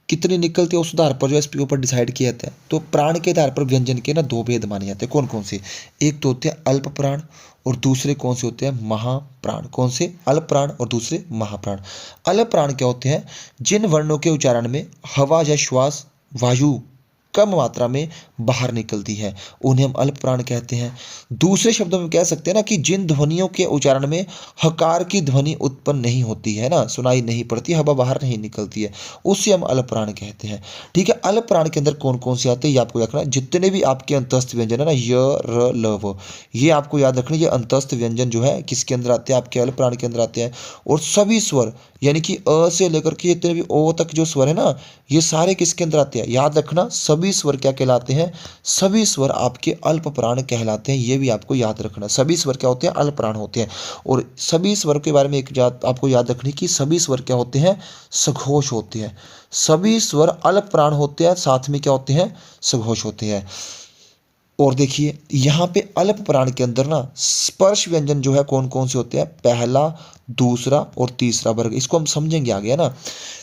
कितनी निकलती है उस आधार पर जो इसके ऊपर डिसाइड किया जाता है। तो प्राण के आधार पर व्यंजन के ना दो भेद माने जाते हैं। कौन कौन से, एक तो होते हैं अल्प प्राण और दूसरे कौन से होते हैं, महाप्राण। कौन से, अल्प प्राण और दूसरे महाप्राण। अल्प प्राण क्या होते हैं, जिन वर्णों के उच्चारण में हवा या श्वास, वायु कम मात्रा में बाहर निकलती है, उन्हें हम अल्प प्राण कहते हैं। दूसरे शब्दों में कह सकते हैं ना कि जिन ध्वनियों के उच्चारण में हकार की ध्वनि उत्पन्न नहीं होती है ना, सुनाई नहीं पड़ती, हवा बाहर नहीं निकलती है, उससे हम अल्प प्राण कहते हैं। ठीक है, अल्प प्राण के अंदर कौन कौन से आते हैं ये आपको रखना है। जितने भी आपके अंतस्थ व्यंजन है ना, य र ल व, ये आपको याद रखना है। ये अंतस्थ व्यंजन जो है किसके अंदर आते हैं, आपके अल्प प्राण के अंदर आते हैं। और सभी स्वर यानी कि अ से लेकर के जितने भी ओ तक जो स्वर है ना, ये सारे किसके अंदर आते हैं, याद रखना, सभी स्वर क्या कहलाते हैं, सभी स्वर आपके अल्प प्राण कहलाते हैं। ये भी आपको याद रखना, सभी स्वर क्या होते हैं, अल्प प्राण होते हैं। और सभी स्वर के बारे में एक आपको याद रखनी कि सभी स्वर क्या होते हैं, सघोष होते हैं। सभी स्वर अल्प प्राण होते हैं, साथ में क्या होते हैं, सघोष होते हैं। और देखिए यहाँ पे अल्प प्राण के अंदर ना स्पर्श व्यंजन जो है कौन कौन से होते हैं, पहला, दूसरा और तीसरा वर्ग, इसको हम समझेंगे आगे, है ना।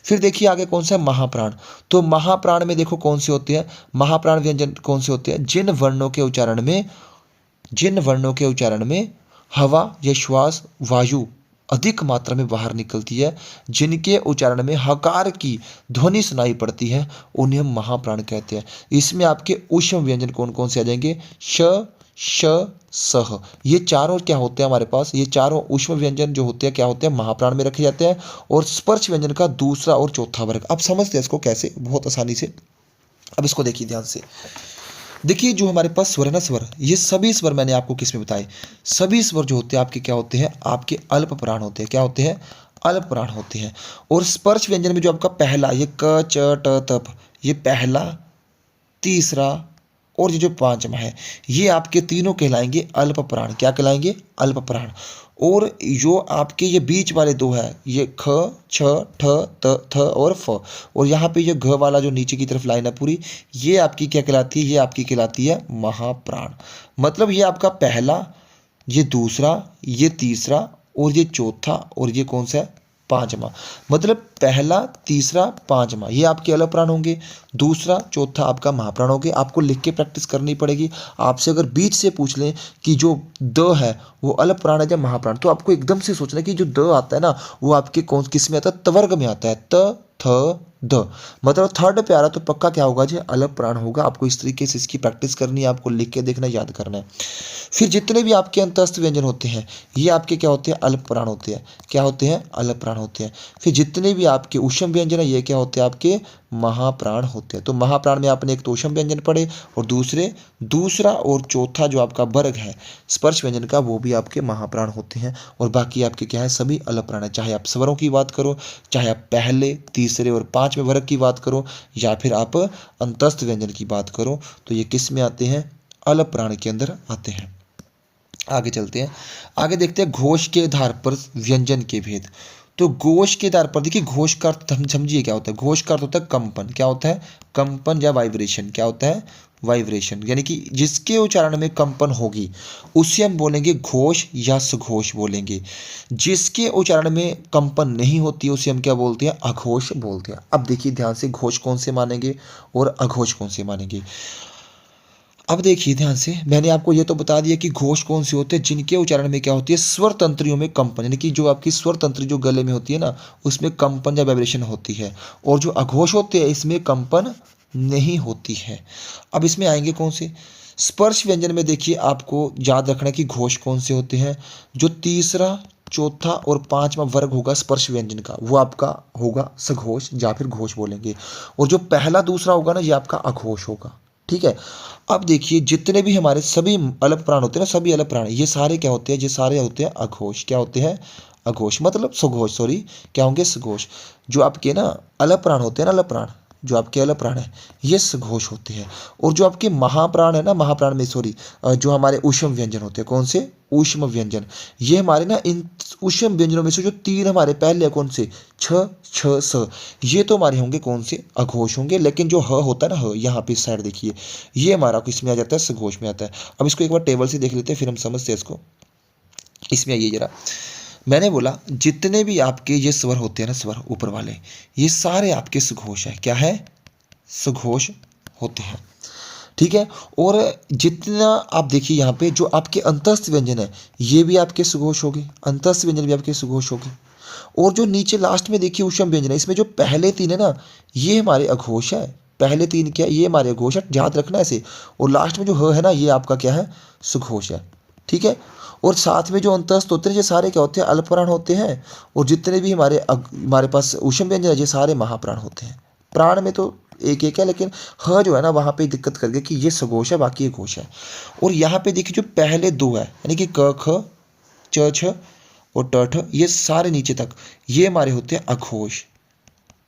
फिर देखिए आगे कौन सा है, महाप्राण। तो महाप्राण में देखो कौन से होते हैं, महाप्राण व्यंजन कौन से होते हैं, जिन वर्णों के उच्चारण में, जिन वर्णों के उच्चारण में हवा या श्वास, वायु अधिक मात्रा में बाहर निकलती है, जिनके उच्चारण में हकार की ध्वनि सुनाई पड़ती है, उन्हें हम महाप्राण कहते हैं। इसमें आपके ऊष्म व्यंजन कौन कौन से आ जाएंगे, श, श, सह, ये चारों क्या होते हैं हमारे पास, ये चारों ऊष्म व्यंजन जो होते हैं क्या होते हैं, महाप्राण में रखे जाते हैं। और स्पर्श व्यंजन का दूसरा और चौथा वर्ग, अब समझते हैं इसको कैसे, बहुत आसानी से। अब इसको देखिए ध्यान से, देखिए जो हमारे पास स्वर है ना, स्वर, ये सभी स्वर मैंने आपको किस में बताए, सभी स्वर जो होते हैं आपके क्या होते हैं, आपके अल्प प्राण होते हैं। क्या होते हैं, अल्प प्राण होते हैं। और स्पर्श व्यंजन में जो आपका पहला, ये क, च, ट, तप, ये पहला, तीसरा और ये जो पांचवा है, ये आपके तीनों कहलाएंगे अल्प प्राण। क्या कहलाएंगे, अल्प प्राण। और जो आपके ये बीच वाले दो है, ये ख, छ, ठ, त, थ और फ, और यहाँ पे ये घ वाला जो नीचे की तरफ लाइन है पूरी, ये आपकी क्या कहलाती है, ये आपकी कहलाती है महाप्राण। मतलब ये आपका पहला, ये दूसरा, ये तीसरा और ये चौथा और ये कौन सा है, पांचवा। मतलब पहला, तीसरा, पांचवा ये आपके अल्प प्राण होंगे, दूसरा, चौथा आपका महाप्राण होंगे। आपको लिख के प्रैक्टिस करनी पड़ेगी। आपसे अगर बीच से पूछ लें कि जो द है वो अल्प प्राण है या महाप्राण, तो आपको एकदम से सोचना है कि जो द आता है ना, वो आपके कौन किस में आता है, तवर्ग में आता है, त, थ, द, मतलब थर्ड पे आ रहा, तो पक्का क्या होगा जी, अल्प प्राण होगा। आपको इस तरीके से इसकी प्रैक्टिस करनी है, आपको लिख के देखना, याद करना है। फिर जितने भी आपके अंतस्थ व्यंजन होते हैं, ये आपके क्या होते हैं, अल्प प्राण होते हैं। क्या होते हैं, अल्प प्राण होते हैं। फिर जितने भी आपके ऊष्म व्यंजन है, ये क्या होते हैं, आपके महाप्राण होते हैं। तो महाप्राण में आपने एक तो ऊष्म व्यंजन पढ़े, और दूसरा और चौथा जो आपका वर्ग है स्पर्श व्यंजन का, वो भी आपके महाप्राण होते हैं। और बाकी आपके क्या है, सभी अल्प प्राण है। चाहे आप स्वरों की बात करो, चाहे आप पहले, तीसरे और पांचवें पांचवें वर्ग की बात करो या फिर आप अंतस्थ व्यंजन की बात करो तो ये किस में आते हैं, अल्प प्राण के अंदर आते हैं। आगे चलते हैं, आगे देखते हैं घोष के आधार पर व्यंजन के भेद। तो घोष के आधार पर देखिए, घोष का अर्थ हम समझिए क्या होता है। घोष का अर्थ होता है कंपन, क्या होता है, कंपन या वाइब्रेशन, क्या होता है, वाइब्रेशन, यानी कि जिसके उच्चारण में कंपन होगी उसे हम बोलेंगे घोष या सघोष बोलेंगे। जिसके उच्चारण में कंपन नहीं होती उसे हम क्या बोलते हैं, अघोष बोलते हैं। अब देखिए ध्यान से, घोष कौन से मानेंगे और अघोष कौन से मानेंगे। अब देखिए ध्यान से, मैंने आपको ये तो बता दिया कि घोष कौन से होते हैं, जिनके उच्चारण में क्या होती है, स्वर तंत्रियों में कंपन, यानी कि जो आपकी स्वर तंत्री जो गले में होती है ना, उसमें कंपन या वाइब्रेशन होती है। और जो अघोष होते हैं इसमें कंपन नहीं होती है। अब इसमें आएंगे कौन से, स्पर्श व्यंजन में देखिए आपको याद रखना कि घोष कौन से होते हैं। जो तीसरा, चौथा और पांचवा वर्ग होगा स्पर्श व्यंजन का, वो आपका होगा सघोष या फिर घोष बोलेंगे। और जो पहला दूसरा होगा ना, ये आपका अघोष होगा। ठीक है। अब देखिए जितने भी हमारे सभी अल्प प्राण होते हैं ना, सभी अल्प प्राण ये सारे क्या होते हैं, ये सारे होते हैं अघोष। क्या होते हैं, अघोष, मतलब सघोष, सॉरी क्या होंगे, सघोष। जो आपके ना अल्प प्राण होते हैं ना, अल्प प्राण, जो आपके अल्प प्राण है ये सघोष होते हैं। और जो आपके महाप्राण है ना, महाप्राण में सॉरी, जो हमारे ऊष्म व्यंजन होते हैं, कौन से, ऊष्म व्यंजन, ये हमारे ना इन ऊष्म व्यंजनों में से जो तीन हमारे पहले कौन से, छ, छ, स, ये तो हमारे होंगे कौन से, अघोष होंगे। लेकिन जो ह होता है ना, ह यहाँ पे इस साइड देखिए, ये हमारा किसमें आ जाता है, सघोष में आता है। अब इसको एक बार टेबल से देख लेते हैं, फिर हम समझते हैं इसको। इसमें आइए जरा, मैंने बोला जितने भी आपके ये स्वर होते हैं ना, स्वर ऊपर वाले, ये सारे आपके सघोष है। क्या है, सघोष होते हैं। ठीक है। और जितना आप देखिए यहाँ पे जो आपके अंतस्थ व्यंजन है ये भी आपके सघोष होंगे, अंतस्थ व्यंजन भी आपके सघोष होंगे। और जो नीचे लास्ट में देखिए ऊष्म व्यंजन है, इसमें जो पहले तीन है ना, ये हमारे अघोष है। पहले तीन क्या है, ये हमारे अघोष है, याद रखना ऐसे। और लास्ट में जो ह है ना, ये आपका क्या है, सघोष है। ठीक है। और साथ में जो अंतस्थ होते हैं ये सारे क्या होते हैं, अल्पप्राण होते हैं। और जितने भी हमारे पास ऊष्म व्यंजन है ये सारे महाप्राण होते हैं। प्राण में तो एक एक है, लेकिन ह जो है ना वहाँ पे दिक्कत कर गया कि ये सघोष है, बाकी ये घोष है। और यहाँ पे देखिए जो पहले दो है, यानी कि क, ख, च, छ और ट, ठ, ये सारे नीचे तक ये हमारे होते हैं अघोष।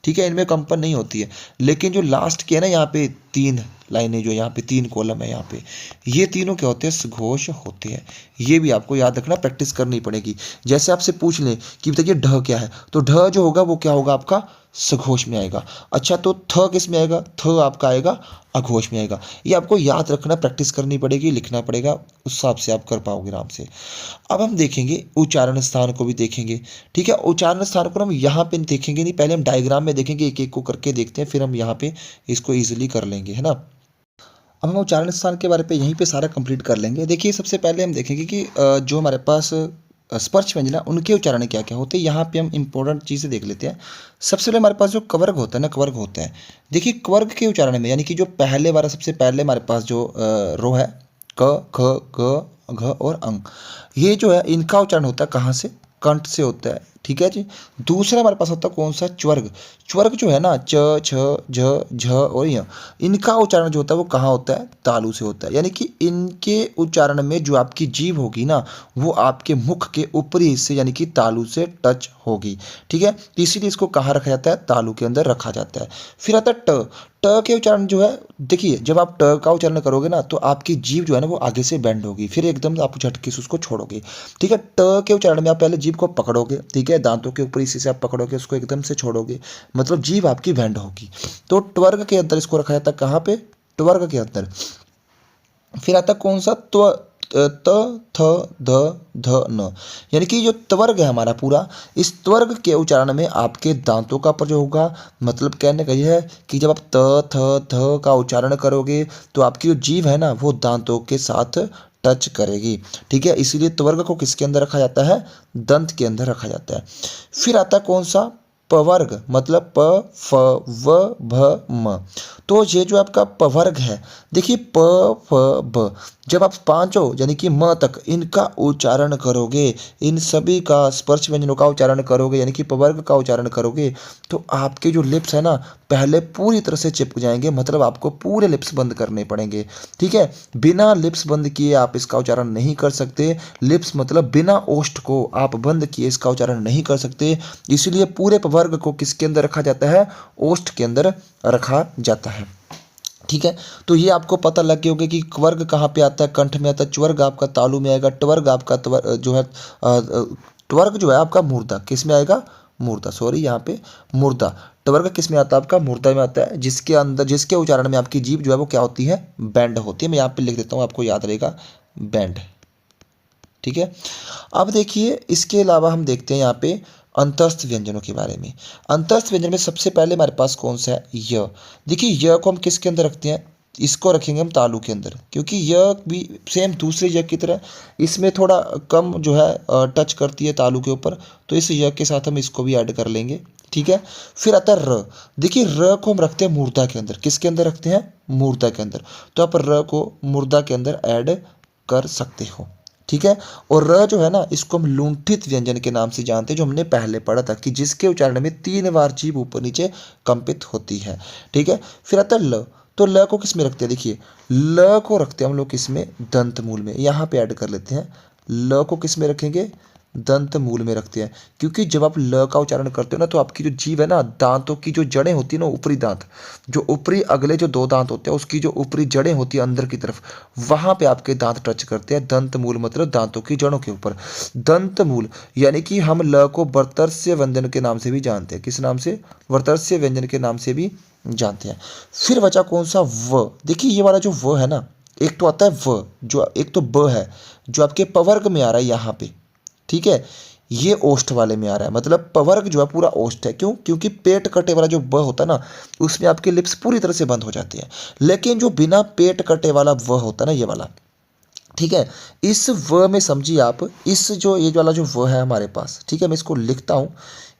ठीक है, इनमें कंपन नहीं होती है। लेकिन जो लास्ट के है ना, यहाँ पे तीन लाइनें, जो यहाँ पे तीन कॉलम है, यहाँ पे ये तीनों क्या होते हैं, सघोष होते हैं। ये भी आपको याद रखना, प्रैक्टिस करनी पड़ेगी। जैसे आपसे पूछ लें कि बताइए ढ क्या है, तो ढ जो होगा वो क्या होगा, आपका सघोष में आएगा। अच्छा, तो थ किस में आएगा, थ आपका आएगा अघोष में आएगा। ये आपको याद रखना, प्रैक्टिस करनी पड़ेगी, लिखना पड़ेगा, उस हिसाब से आप कर पाओगे आराम से। अब हम देखेंगे उच्चारण स्थान को भी देखेंगे। ठीक है, उच्चारण स्थान को हम यहाँ पे देखेंगे नहीं, पहले हम डायग्राम में देखेंगे, एक एक को करके देखते हैं, फिर हम यहाँ पे इसको ईजिली कर लेंगे, है ना। अब हम उच्चारण स्थान के बारे पे यहीं पे सारा कंप्लीट कर लेंगे। देखिए सबसे पहले हम देखेंगे कि जो हमारे पास स्पर्श व्यंजन है उनके उच्चारण क्या क्या होते हैं। यहाँ पे हम इंपॉर्टेंट चीज़ें देख लेते हैं। सबसे पहले हमारे पास जो कवर्ग होता है ना, कवर्ग होता है। देखिए कवर्ग के उच्चारण में, यानी कि जो पहले वाला सबसे पहले हमारे पास जो रो है, क, ख, ग, घ और अंग, ये जो है इनका उच्चारण होता है कहाँ से, कंठ से होता है। ठीक है जी। दूसरा हमारे पास होता है कौन सा, च्वर्ग। च्वर्ग जो है ना, च, छ, झ, झ और य, इनका उच्चारण जो होता है वो कहाँ होता है, तालु से होता है। यानी कि इनके उच्चारण में जो आपकी जीभ होगी ना, वो आपके मुख के ऊपरी हिस्से यानी कि तालु से टच होगी। ठीक है, इसीलिए इसको कहाँ रखा जाता है, तालु के अंदर रखा जाता है। फिर आता है ट। ट के उच्चारण जो है, देखिए जब आप ट का उच्चारण करोगे ना, तो आपकी जीभ जो है ना वो आगे से बेंड होगी, फिर एकदम आप झटके से उसको छोड़ोगे। ठीक है, ट के उच्चारण में आप पहले जीभ को पकड़ोगे, ठीक है, दांतों के ऊपर इसी से आप पकड़ोगे, उसको एकदम से छोड़ोगे, मतलब जीभ आपकी बेंड होगी। तो ट्वर्ग के अंदर इसको रखा जाता है कहाँ पे, ट्वर्ग के अंदर। फिर आता कौन सा, त, थ, ध, ध, न, यानी कि जो त्वर्ग है हमारा पूरा, इस त्वर्ग के उच्चारण में आपके दांतों का प्रयोग होगा। मतलब कहने का यह है कि जब आप त, थ, थ का उच्चारण करोगे तो आपकी जो जीभ है ना वो दांतों के साथ टच करेगी। ठीक है, इसीलिए त्वर्ग को किसके अंदर रखा जाता है, दंत के अंदर रखा जाता है। फिर आता कौन सा, पवर्ग, मतलब प, फ, व, भ, म। तो ये जो आपका पवर्ग है, देखिए प, फ, ब, जब आप पांचों यानी कि म तक इनका उच्चारण करोगे, इन सभी का स्पर्श व्यंजनों का उच्चारण करोगे, यानी कि पवर्ग का उच्चारण करोगे, तो आपके जो लिप्स है ना, पहले पूरी तरह से चिपक जाएंगे, मतलब आपको पूरे लिप्स बंद करने पड़ेंगे। ठीक है, बिना लिप्स बंद किए आप इसका उच्चारण नहीं कर सकते। लिप्स मतलब बिना ओष्ठ को आप बंद किए इसका उच्चारण नहीं कर सकते। इसलिए पूरे वर्ग को किसके अंदर रखा जाता है? ओष्ठ के अंदर रखा जाता है। ठीक है, तो ये आपको पता लग गया होगा कि क्वर्ग कहाँ पे आता है? कंठ में आता है। च्वर्ग आपका तालु में आएगा। ट्वर्ग आपका जो है ट्वर्ग जो है आपका मूर्धा किस में आएगा? मूर्धा, सॉरी यहाँ पे मूर्धा। ट्वर्ग किस में आता है? आपका मूर्धा में आता है, जिसके अंदर जिसके उच्चारण में आपकी जीभ जो है वो क्या होती है? बैंड होती है। मैं यहाँ पे लिख देता हूँ, आपको याद रहेगा, बैंड। ठीक है, अब देखिए इसके अलावा हम देखते हैं यहाँ पे अंतस्थ व्यंजनों के बारे में। अंतस्थ व्यंजन में सबसे पहले हमारे पास कौन सा है? य। देखिए य को हम किसके अंदर रखते हैं? इसको रखेंगे हम तालु के अंदर, क्योंकि य भी सेम दूसरे य की तरह इसमें थोड़ा कम जो है टच करती है तालु के ऊपर, तो इस य के साथ हम इसको भी ऐड कर लेंगे। ठीक है, फिर आता है र। देखिए र को हम रखते हैं मूर्धा के अंदर। किसके अंदर रखते हैं? मूर्धा के अंदर। तो आप र को मूर्धा के अंदर ऐड कर सकते हो। ठीक है, और र जो है ना, इसको हम लुंठित व्यंजन के नाम से जानते हैं, जो हमने पहले पढ़ा था कि जिसके उच्चारण में 3 बार जीभ ऊपर नीचे कंपित होती है। ठीक है, फिर आता है ल। तो ल को किस में रखते हैं? देखिए ल को रखते हैं हम लोग किस में? दंत मूल में। यहाँ पे ऐड कर लेते हैं, ल को किस में रखेंगे? दंत मूल में रखते हैं, क्योंकि जब आप ल का उच्चारण करते हो ना, तो आपकी जो जीभ है ना, दांतों की जो जड़ें होती है ना, ऊपरी दांत, जो ऊपरी अगले जो 2 दांत होते हैं उसकी जो ऊपरी जड़ें होती है अंदर की तरफ, वहां पे आपके दांत टच करते हैं। दंत मूल मतलब दांतों की जड़ों के ऊपर। दंत मूल यानी कि हम ल को वर्तस्य व्यंजन के नाम से भी जानते हैं। किस नाम से? वर्तस्य व्यंजन के नाम से भी जानते हैं। फिर बचा कौन सा? व। देखिए ये वाला जो व है ना, एक तो आता है व, जो एक तो ब है जो आपके पवर्ग में आ रहा है यहाँ पे। ठीक है, ये ओष्ठ वाले में आ रहा है, मतलब पवर्ग जो है पूरा ओष्ठ है। क्यों? क्योंकि पेट कटे वाला जो ब होता है ना, उसमें आपके लिप्स पूरी तरह से बंद हो जाती है। लेकिन जो बिना पेट कटे वाला व होता है ना, ये वाला, ठीक है, इस व में समझिए आप, इस जो ये वाला जो व है हमारे पास, ठीक है, मैं इसको लिखता हूँ।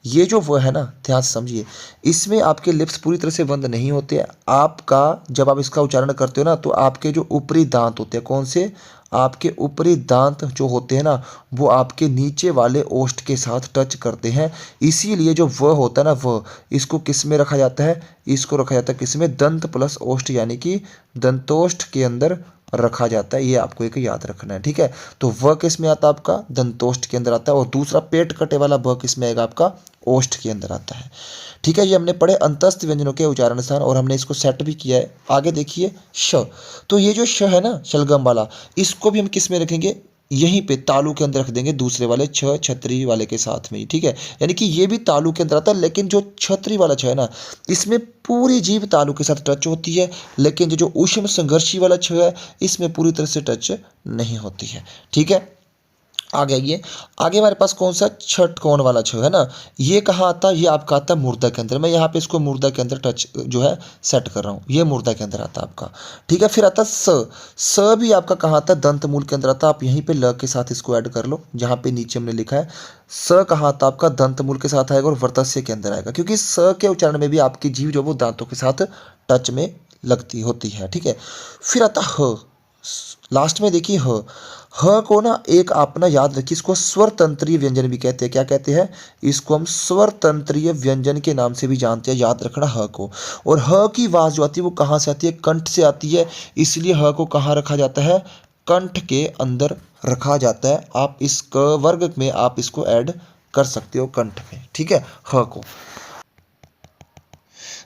ये जो व है ना, ध्यान से समझिए, इसमें आपके लिप्स पूरी तरह से बंद नहीं होते हैं। आपका जब आप इसका उच्चारण करते हो ना, तो आपके जो ऊपरी दांत होते हैं, कौन से? आपके ऊपरी दांत जो होते हैं ना, वो आपके नीचे वाले ओष्ठ के साथ टच करते हैं। इसीलिए जो व होता है ना, व, इसको किस में रखा जाता है? इसको रखा जाता है किस में? दंत प्लस ओष्ठ, यानी कि दंतोष्ठ के अंदर रखा जाता है। ये आपको एक याद रखना है। ठीक है, तो व किस में आता है? आपका दंतोष्ठ के अंदर आता है। और दूसरा पेट कटे वाला व किस में आएगा? आपका ओष्ठ के अंदर आता है। ठीक है, ये हमने पढ़े अंतस्थ व्यंजनों के उच्चारण स्थान, और हमने इसको सेट भी किया है। आगे देखिए श। तो ये जो श है ना, शलगम वाला, इसको भी हम किस में रखेंगे? यहीं पे तालु के अंदर रख देंगे, दूसरे वाले छ छतरी वाले के साथ में ही। ठीक है, यानी कि ये भी तालु के अंदर आता है, लेकिन जो छतरी वाला छ है ना, इसमें पूरी जीभ तालु के साथ टच होती है, लेकिन जो ऊष्म संघर्षी वाला छ है, इसमें पूरी तरह से टच नहीं होती है। ठीक है, आगे आइए। आगे हमारे पास कौन सा? षटकोण वाला छ है ना, ये कहाँ आता है? ये आपका आता है मूर्धा के अंदर। मैं यहाँ पे इसको मूर्धा के अंदर टच जो है सेट कर रहा हूँ, ये मूर्धा के अंदर आता है आपका। ठीक है, फिर आता है स। स भी आपका कहाँ आता है? दंत मूल के अंदर आता है। आप यहीं पे ल के साथ इसको ऐड कर लो, जहाँ पे नीचे हमने लिखा है। स कहाँ आता है? आपका दंत मूल के साथ आएगा और वर्तस्य के अंदर आएगा, क्योंकि स के उच्चारण में भी आपकी जीभ जो वो दांतों के साथ टच में लगती होती है। ठीक है, फिर आता ह। लास्ट में देखिए ह। ह को ना एक अपना याद रखिए, इसको स्वर तंत्रीय व्यंजन भी कहते हैं। क्या कहते हैं? इसको हम स्वर तंत्रीय व्यंजन के नाम से भी जानते हैं। याद रखना ह को। और ह की आवाज जो आती है वो कहाँ से आती है? कंठ से आती है। इसलिए ह को कहाँ रखा जाता है? कंठ के अंदर रखा जाता है। आप इस क वर्ग में आप इसको ऐड कर सकते हो कंठ में। ठीक है, ह को।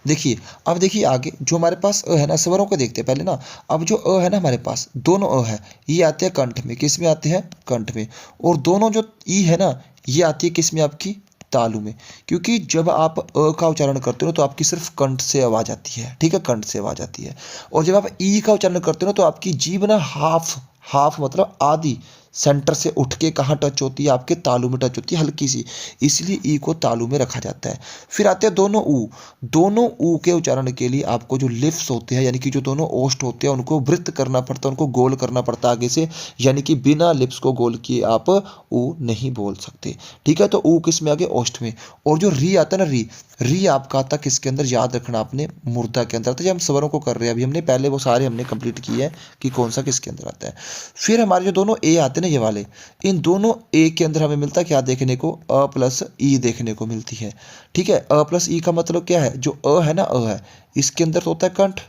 देखिए, अब देखिए आगे जो हमारे पास अ है ना, स्वरों को देखते हैं पहले ना। अब जो अ है ना हमारे पास, दोनों अ है, ये आते हैं कंठ में। किस में आते हैं? कंठ में। और दोनों जो ई है ना, ये आती है किस में? आपकी तालु में। क्योंकि जब आप अ का उच्चारण करते हो तो आपकी सिर्फ कंठ से आवाज आती है। ठीक है, कंठ से आवाज आती है। और जब आप ई का उच्चारण करते हो ना, तो आपकी जीभ ना हाफ हाफ मतलब आधी सेंटर से उठ के कहाँ टच होती है? आपके तालु में टच होती है, हल्की सी। इसलिए ई को तालु में रखा जाता है। फिर आते हैं दोनों ऊ। दोनों ऊ के उच्चारण के लिए आपको जो लिप्स होते हैं, यानी कि जो दोनों ओष्ठ होते हैं, उनको वृत्त करना पड़ता है, उनको गोल करना पड़ता है आगे से। यानी कि बिना लिप्स को गोल किए आप ऊ नहीं बोल सकते। ठीक है, तो ऊ किस में आ गए? ओष्ठ में। और जो री आता है ना, री, री आपका आता किसके अंदर? याद रखना आपने, मूर्धा के अंदर आता है। जब हम स्वरों को कर रहे हैं, अभी हमने पहले वो सारे हमने कंप्लीट किए हैं कि कौन सा किसके अंदर आता है। फिर हमारे जो दोनों ए आते हैं ना, ना ये वाले, इन दोनों ए के अंदर हमें मिलता है क्या देखने को, अ प्लस ई देखने को मिलती है। ठीक है, अ प्लस ई का मतलब क्या है, जो अ है ना, अ है, इसके अंदर तो होता है कंठ,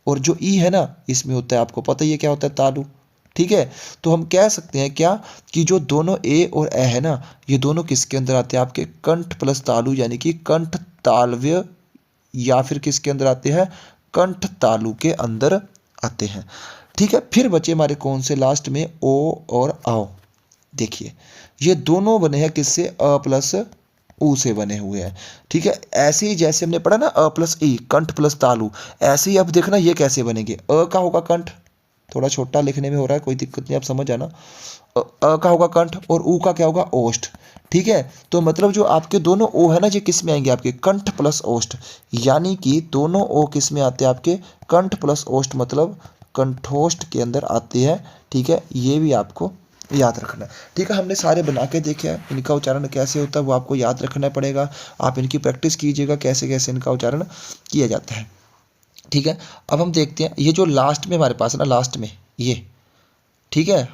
और जो ई है ना इसमें होता है, आपको पता ही है क्या होता है, तालु। ठीक है, तो हम कह सकते हैं क्या कि जो दोनों ए और ए है ना, ये दोनों किसके अंदर आते हैं, आपके कंठ प्लस तालु यानी कि कंठ तालव्य, या फिर किसके अंदर आते हैं, कंठ तालु के अंदर आते हैं। ठीक है, फिर बचे हमारे कौन से लास्ट में, ओ और आओ। देखिए ये दोनों बने हैं किससे, अ प्लस ऊ से बने हुए हैं। ठीक है, ऐसे ही जैसे हमने पढ़ा ना अ प्लस ई कंठ प्लस तालु, ऐसे ही अब देखना ये कैसे बनेंगे। अ का होगा कंठ, थोड़ा छोटा लिखने में हो रहा है, कोई दिक्कत नहीं, आप समझ आना। अ का होगा कंठ और ऊ का क्या होगा, ओष्ठ। ठीक है, तो मतलब जो आपके दोनों ओ है ना, ये किस में आएंगे, आपके कंठ प्लस ओष्ठ, यानी कि दोनों ओ किस में आते हैं, आपके कंठ प्लस ओष्ठ, मतलब कंठोष्ठ के अंदर आते हैं। ठीक है, ये भी आपको याद रखना है। ठीक है, हमने सारे बना के देखे हैं, इनका उच्चारण कैसे होता है वो आपको याद रखना पड़ेगा। आप इनकी प्रैक्टिस कीजिएगा कैसे कैसे इनका उच्चारण किया जाता है। ठीक है, अब हम देखते हैं ये जो लास्ट में हमारे पास है ना, लास्ट में ये, ठीक है,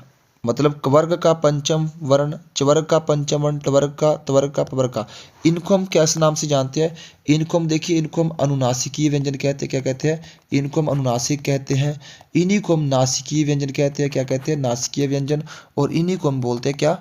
मतलब वर्ग का पंचम वर्ण, चवर्ग का पंचम वर्ण, टवर्ग का, तवर्ग का, पवर्ग का, इनको हम किस नाम से जानते हैं, इनको हम देखिए, इनको हम अनुनासिकीय व्यंजन कहते हैं, क्या कहते हैं, इनको हम अनुनासिक कहते हैं। इन्हीं को हम नासिकीय व्यंजन कहते हैं, क्या कहते हैं, नासिकीय व्यंजन। और इन्हीं को हम बोलते हैं क्या,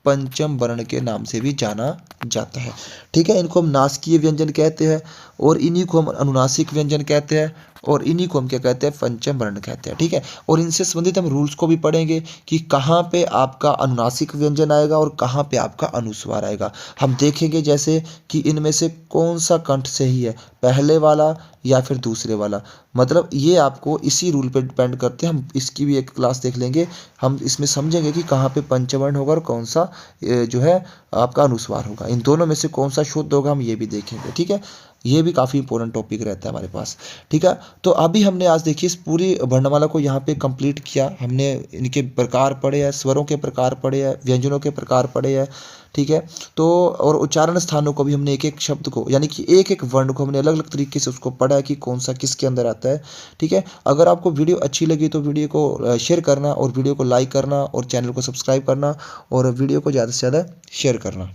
पंचम वर्ण के नाम से भी जाना जाता है। ठीक है, इनको हम नासिकीय व्यंजन कहते हैं, और इन्हीं को हम अनुनासिक व्यंजन कहते हैं, और इन्हीं को हम क्या कहते हैं, पंचम वर्ण कहते हैं। ठीक है, और इनसे संबंधित हम रूल्स को भी पढ़ेंगे कि कहाँ पे आपका अनुनासिक व्यंजन आएगा और कहाँ पे आपका अनुस्वार आएगा। हम देखेंगे जैसे कि इनमें से कौन सा कंठ सही है, पहले वाला या फिर दूसरे वाला, मतलब ये आपको इसी रूल पे डिपेंड करते हैं। हम इसकी भी एक क्लास देख लेंगे, हम इसमें समझेंगे कि कहाँ पे पंचवर्ण होगा और कौन सा जो है आपका अनुस्वार होगा, इन दोनों में से कौन सा शुद्ध होगा, हम ये भी देखेंगे। ठीक है, ये भी काफ़ी इंपॉर्टेंट टॉपिक रहता है हमारे पास। ठीक है, तो अभी हमने आज देखिए इस पूरी वर्णमाला को यहाँ पे कंप्लीट किया, हमने इनके प्रकार पढ़े हैं, स्वरों के प्रकार पढ़े हैं, व्यंजनों के प्रकार पढ़े हैं। ठीक है, तो और उच्चारण स्थानों को भी हमने एक एक शब्द को, यानी कि एक एक वर्ण को हमने अलग अलग तरीके से उसको पढ़ा है कि कौन सा किसके अंदर आता है। ठीक है, अगर आपको वीडियो अच्छी लगी तो वीडियो को शेयर करना, और वीडियो को लाइक करना, और चैनल को सब्सक्राइब करना, और वीडियो को ज़्यादा से ज़्यादा शेयर करना।